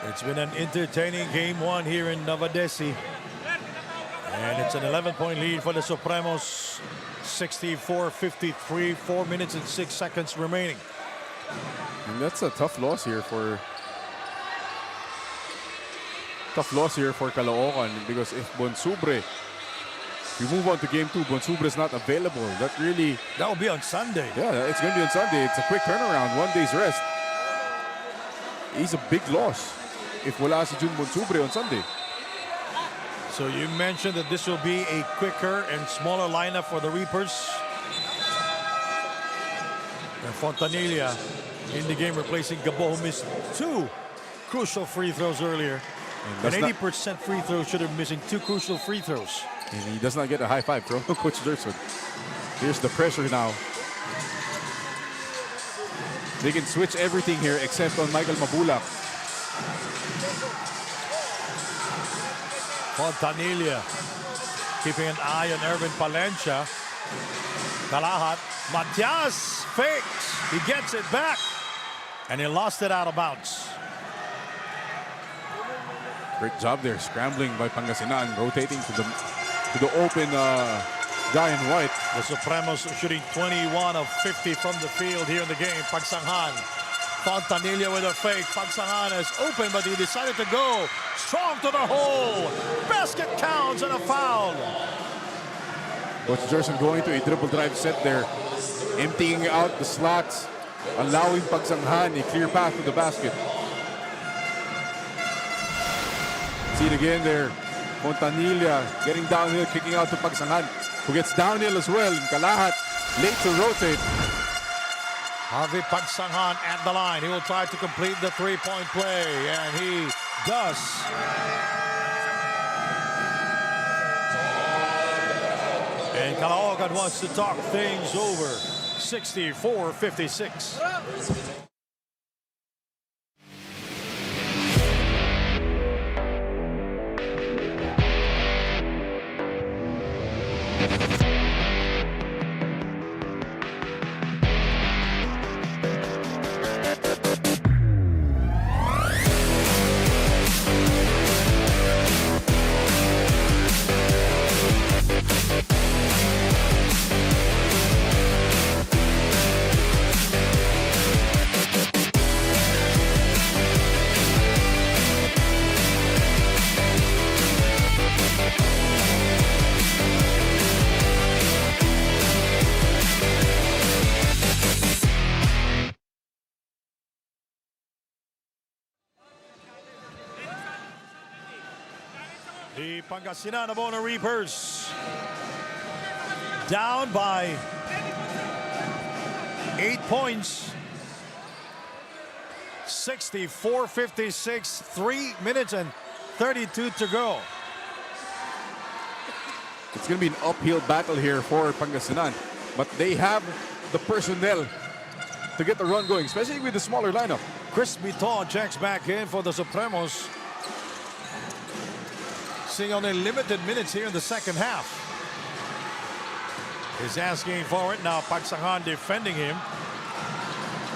It's been an entertaining game one here in Novadeci. And it's an 11-point lead for the Supremos. 64-53, 4 minutes and 6 seconds remaining. And that's a tough loss here for Caloocan, because if Bonsubre, if you move on to game 2, Bonsubre is not available. That will be on Sunday. Yeah, it's going to be on Sunday. It's a quick turnaround, 1 day's rest. He's a big loss if wala si Jun Bonsubre on Sunday. So you mentioned that this will be a quicker and smaller lineup for the Reapers. And Fontanilla in the game replacing Gabo, who missed 2 crucial free throws earlier. An 80% free throw shooter missing 2 crucial free throws. And he does not get a high five from Coach Durson. Here's the pressure now. They can switch everything here except on Michael Mabulak. Fontanilla keeping an eye on Erwin Palencia. Kalahat. Matias fakes. He gets it back. And he lost it out of bounds. Great job there, scrambling by Pangasinan, rotating to the open guy in white. The Supremos shooting 21 of 50 from the field here in the game. Pagsanghan. Fontanilla with a fake. Pagsanghan is open, but he decided to go strong to the hole. Basket counts and a foul. Coach Jerson going to a dribble drive set there, emptying out the slots, allowing Pagsanghan a clear path to the basket. See it again there. Fontanilla getting downhill, kicking out to Pagsanghan, who gets downhill as well. Kalahat late to rotate. Harvey Pagsanghan at the line. He will try to complete the three-point play, and he does. And Caloocan wants to talk things over. 64-56. The Pangasinan Abona Reapers down by 8 points. 64-56, 3 minutes and 32 to go. It's going to be an uphill battle here for Pangasinan, but they have the personnel to get the run going, especially with the smaller lineup. Chris Biton checks back in for the Supremos. Seeing only limited minutes here in the second half. He's asking for it now. Pagsanghan defending him.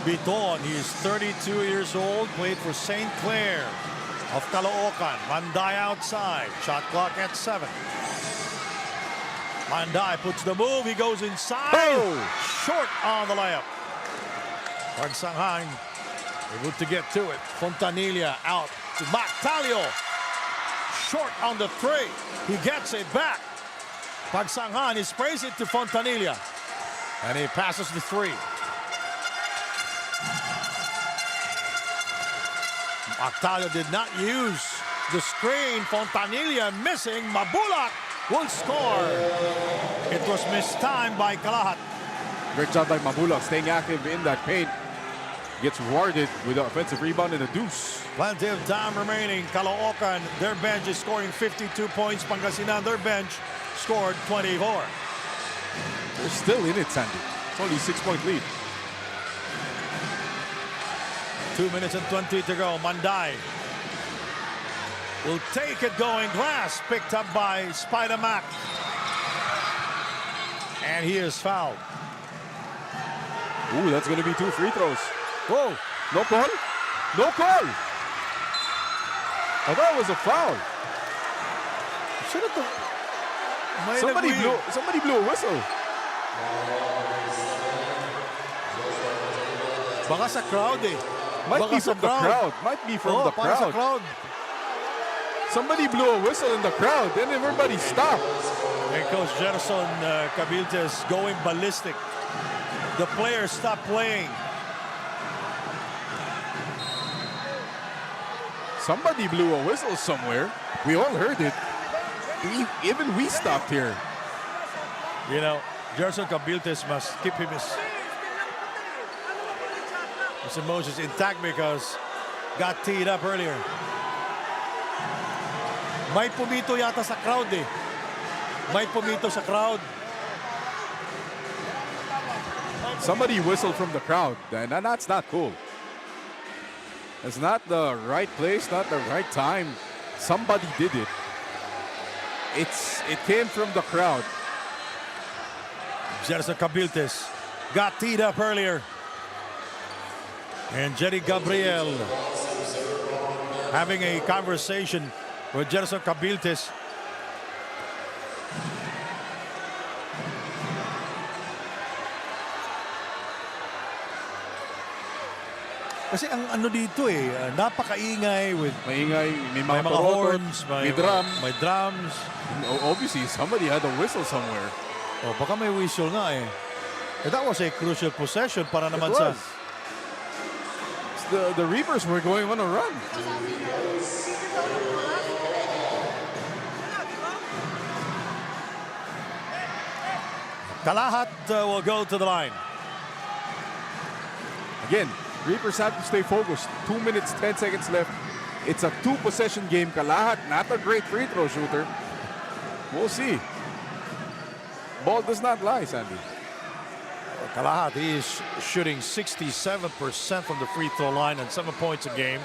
Biton, he's 32 years old, played for St. Clair of Caloocan. Manday outside. Shot clock at 7. Manday puts the move. He goes inside. Oh! Short on the layup. Pagsanghan Able to get to it. Fontanilla out to Mactalio. Short on the three. He gets it back. Pagsanghan, he sprays it to Fontanilla. And he passes the three. Mactalio did not use the screen. Fontanilla missing. Mabulak will score. It was mistimed by Kalahat. Great job by Mabulak staying active in that paint. Gets rewarded with an offensive rebound and a deuce. Plenty of time remaining. Caloocan, their bench is scoring 52 points. Pangasinan, their bench scored 24. They're still in it, Sandy. It's only a 6-point lead. 2 minutes and 20 to go. Manday will take it going. Glass picked up by Spider-Mac. And he is fouled. Ooh, that's going to be 2 free throws. Whoa. No call? No call! I thought it was a foul. Should have Somebody blew a whistle. Baka sa crowd eh. Might be from the crowd. Might be from the Sa crowd. crowd. Somebody blew a whistle in the crowd. Then everybody stopped. And Coach Gerson Cabiltes going ballistic. The players stopped playing. Somebody blew a whistle somewhere. We all heard it. Even we stopped here. You know, Gerson Cabiltes must keep his emotions intact because got teed up earlier. May pumito yata sa crowd eh. May pumito sa crowd. Somebody whistled from the crowd. And that's not cool. It's not the right place, not the right time. Somebody did it. It came from the crowd. Gerson Cabiltes got teed up earlier. And Jerry Gabriel having a conversation with Gerson Cabiltes. Kasi ang ano dito eh, napakaingay with Maingay, may may mga mga rotor, horns, may drum. may drums. Obviously, somebody had a whistle somewhere. Oh, baka may whistle nga eh. That was a crucial possession para naman It sa was. The Reapers were going on a run. Kalahat will go to the line. Again, Reapers have to stay focused. 2 minutes, 10 seconds left. It's a 2-possession game. Kalahat, not a great free throw shooter. We'll see. Ball does not lie, Sandy. Kalahat, he is shooting 67% from the free throw line and 7 points a game.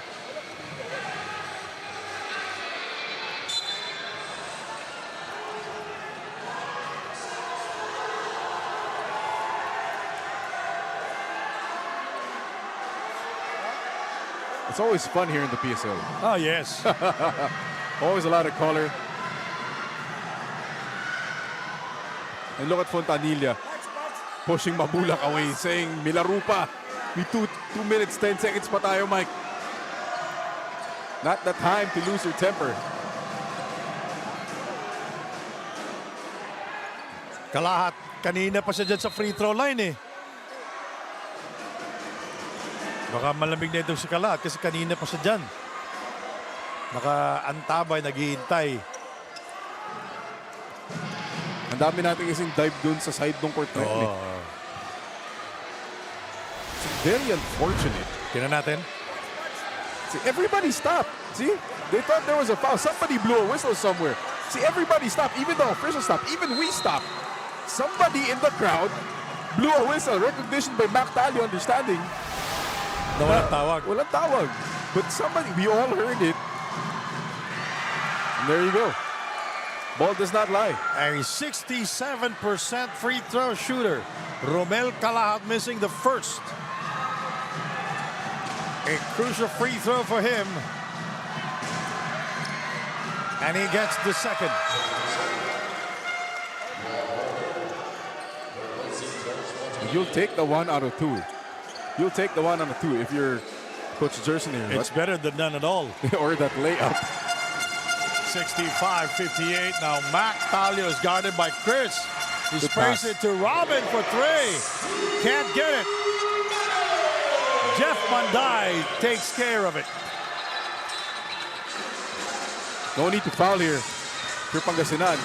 It's always fun here in the PSL. Oh, yes. Always a lot of color. And look at Fontanilla pushing Mabulak away, saying, Milaro pa. We 2 minutes, 10 seconds pa tayo, Mike. Not the time to lose your temper. Kalahat, kanina pa siya dyan sa free throw line eh. Baka malamig na itong si Kalahat kasi kanina pa siya dyan. Naka-antabay, naghihintay. Ang dami natin kasing dive dun sa side ng court. Oh. It's very unfortunate. Tingnan natin. See, everybody stopped. See? They thought there was a foul. Somebody blew a whistle somewhere. See, everybody stopped. Even the officials stopped. Even we stopped. Somebody in the crowd blew a whistle. Recognition by Mactalio, understanding. Na walang tawag. Walang tawag. But somebody, we all heard it. And there you go. Ball does not lie. A 67% free throw shooter. Romel Kalahat missing the first. A crucial free throw for him. And he gets the second. You'll take the 1 out of 2. You'll take the 1 out of 2 if you're Coach Jerson here. It's better than none at all. Or that layup. 65-58. Now Mac Talio is guarded by Chris. He Good sprays pass. it to Robin for three. Can't get it. Jeff Mandai takes care of it. No need to foul here for Pangasinan.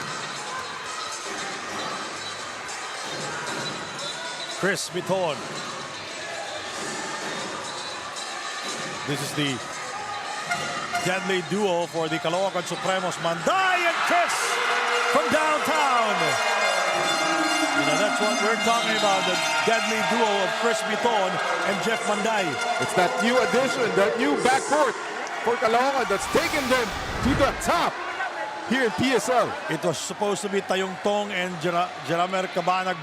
Chris Biton. This is the deadly duo for the Caloocan Supremos. Mandai and Chris from downtown. You know, that's what we're talking about, the deadly duo of Chris Biton and Jeff Mandai. It's that new addition, that new backcourt for Caloocan that's taken them to the top here in PSL. It was supposed to be Tayong Tong and Jeramer Cabanag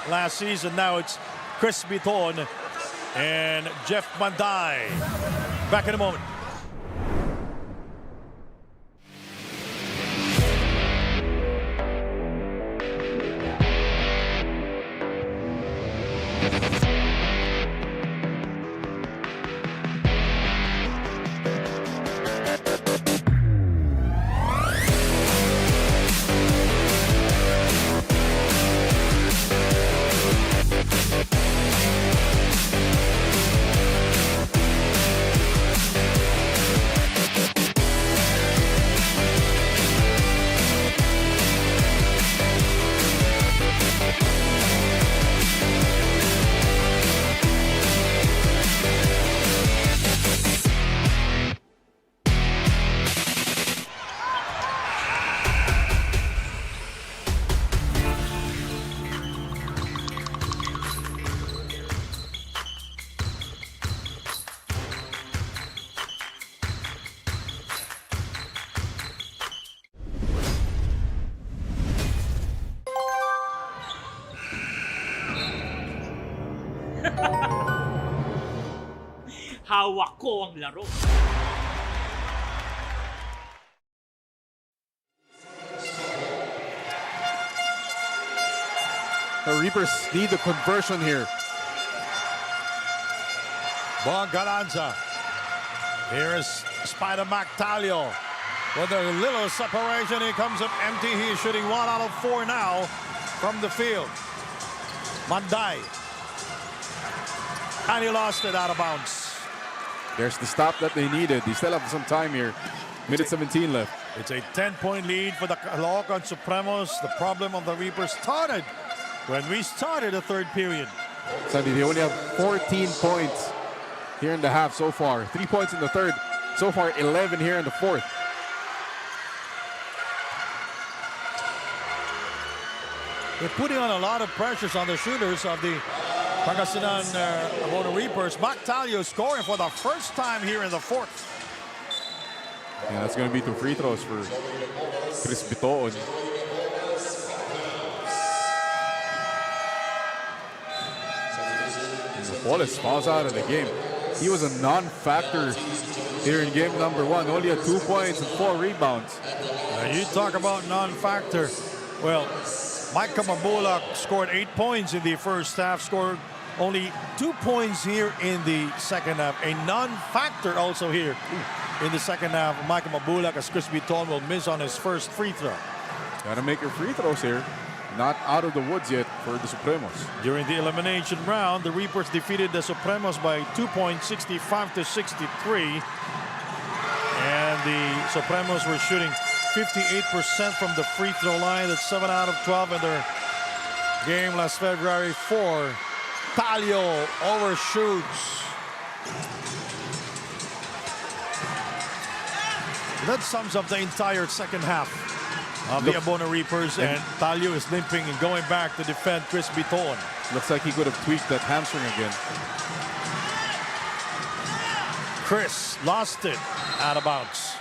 last season. Now it's Chris Biton and Jeff Mandai. Back in a moment. Hawak ko ang laro. The Reapers need the conversion here. Bongalanza. Here is Spider Mactalio. With a little separation, he comes up empty. He is shooting 1 out of 4 now from the field. Mandai. And he lost it out of bounds. There's the stop that they needed. They still have some time here. Minute 17 left. It's a 10-point lead for the Caloocan Supremos. The problem of the Reapers started when we started the third period. Sandy, they only have 14 points here in the half so far. 3 points in the third. So far, 11 here in the fourth. They're putting on a lot of pressures on the shooters of the Pangasinan Abono Reapers. Mactalio scoring for the first time here in the fourth. Yeah, that's going to be 2 free throws for Chris Bitoon. Wallace falls out of the game. He was a non-factor here in game number 1. Only had 2 points and 4 rebounds. You talk about non-factor. Well, Micah Mabulak scored 8 points in the first half, scored only 2 points here in the second half. A non-factor also here in the second half. Micah Mabulak, as Chris Biton will miss on his first free throw. Gotta make your free throws here. Not out of the woods yet for the Supremos. During the elimination round, the Reapers defeated the Supremos by 2 points, 65-63. And the Supremos were shooting 58% from the free throw line. That's 7 out of 12 in their game last February 4. Talio overshoots. That sums up the entire second half of the Abono Reapers, and Talio is limping and going back to defend Chris Biton. Looks like he could have tweaked that hamstring again. Chris lost it out of bounds.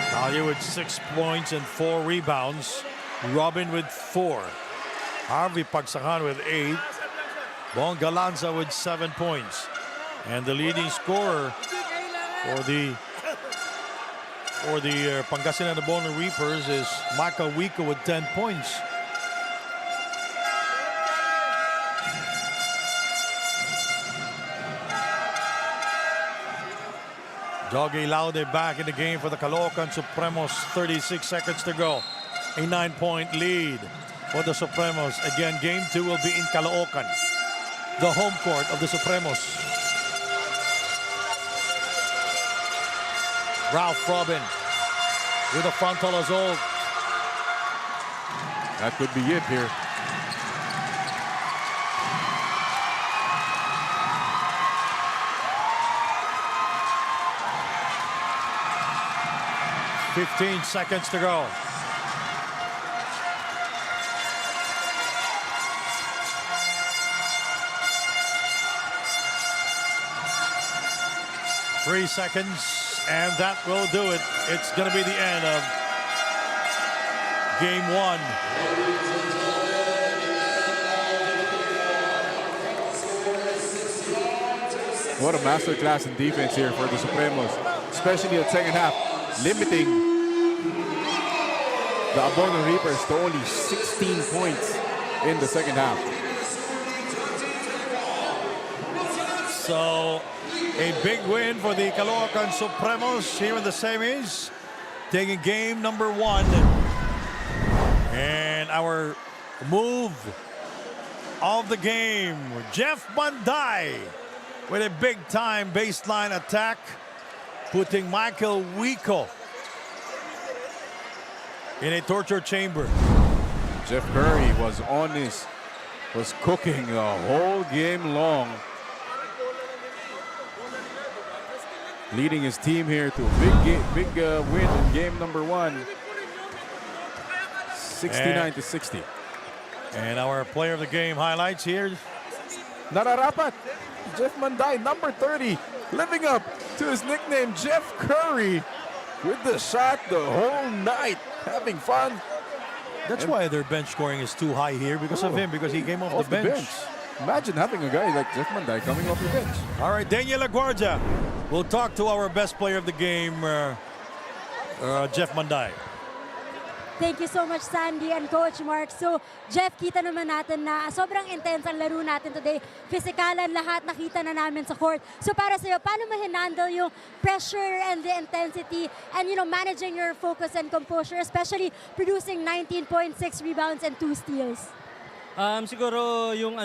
Talio with 6 points and 4 rebounds. Robin with 4. Harvey Pagsakan with 8. Bongalanza with 7 points. And the leading scorer for the Pangasinan Abono Reapers is Maka Wiko with 10 points. Doggy Laude back in the game for the Caloocan Supremos. 36 seconds to go. A 9-point lead for the Supremos. Again, game 2 will be in Caloocan, the home court of the Supremos. Ralph Robin with a frontal assault. That could be it here. $15 seconds to go. Three seconds, and that will do it. It's going to be the end of game 1. What a masterclass in defense here for the Supremos, especially at second half, limiting the Abono Reapers to only 16 points in the second half. So, a big win for the Caloocan Supremos here in the semis, taking game number 1. And our move of the game, Jeff Banday with a big-time baseline attack, putting Michael Wico in a torture chamber. Jeff Curry was cooking the whole game long, leading his team here to a big win in game number 1, 69-60. And our player of the game highlights here. Nararapat, Jeff Banday, number 30, living up to his nickname, Jeff Curry, with the shot the whole night, having fun. That's why their bench scoring is too high here, because of him, because he came off the bench. Imagine having a guy like Jeff Banday coming off the bench. All right, Daniel LaGuardia. We'll talk to our best player of the game, Jeff Banday. Thank you so much, Sandy and Coach Mark. So, Jeff, kita naman natin na sobrang intense ang laro natin today. Physikalan, lahat nakita na namin sa court. So, para sa'yo, paano mo hinandle yung pressure and the intensity and, managing your focus and composure, especially producing 19.6 rebounds and 2 steals? Siguro yung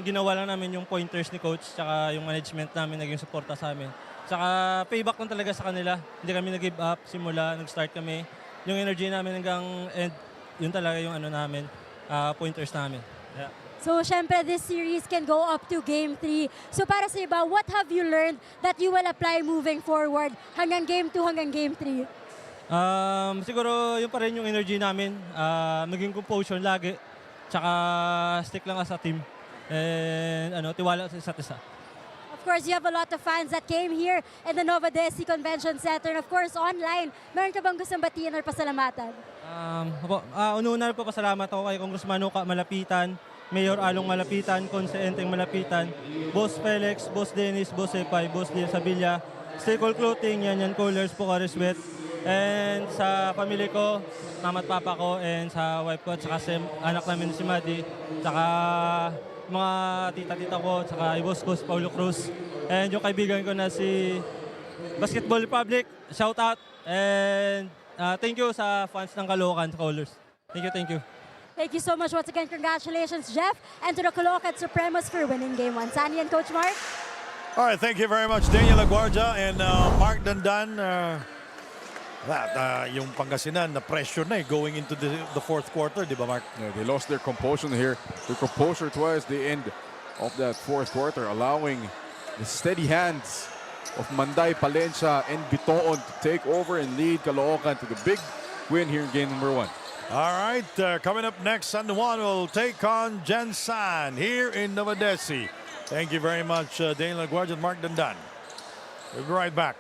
ginawa lang namin yung pointers ni Coach, tsaka yung management namin naging suporta sa amin. Tsaka payback lang talaga sa kanila. Hindi kami nag-give up simula, nag-start kami. Yung energy namin hanggang end, yun talaga yung pointers namin. Yeah. So, syempre, this series can go up to Game 3. So, para sa iba, what have you learned that you will apply moving forward hanggang Game 2, hanggang Game 3? Siguro, yun pa rin yung energy namin. Maging composure lagi. Tsaka stick lang as a team. And tiwala sa isa't isa. Of course, you have a lot of fans that came here in the NOVADECI Convention Center. And of course, online. Meron ka bang gustong batiin or pasalamatan? Una-una po pasalamat ako kay Congressman Uka Malapitan, Mayor Along Malapitan, Konseenteng Malapitan, Boss Felix, Boss Dennis, Boss Epay, Boss Dil Sabilla, Staple Clothing, Yan Coolers, Pocari Sweat, and sa family ko, mama at papa ko, and sa wife ko, at saka anak namin si Maddie, saka mga tita-tita ko, saka boss ko si Paulo Cruz, and yung kaibigan ko na si Basketball Republic, shout out, and thank you sa fans ng Caloocan Colors. Thank you. Thank you so much once again. Congratulations, Jeff, and to the Caloocan Supremos for winning Game 1. Sandy and Coach Mark. All right, thank you very much, Daniel LaGuardia and Mark Dandan. Yung Pangasinan na pressure na going into the fourth quarter, di ba, Mark? Yeah, they lost their composure here. Their composure towards the end of that fourth quarter, allowing the steady hands of Manday, Palencia, and Bitoon to take over and lead Caloocan to the big win here in game number 1. All right, coming up next, San Juan will take on Gensan here in NOVADECI. Thank you very much, Daniel LaGuardia and Mark Dandan. We'll be right back.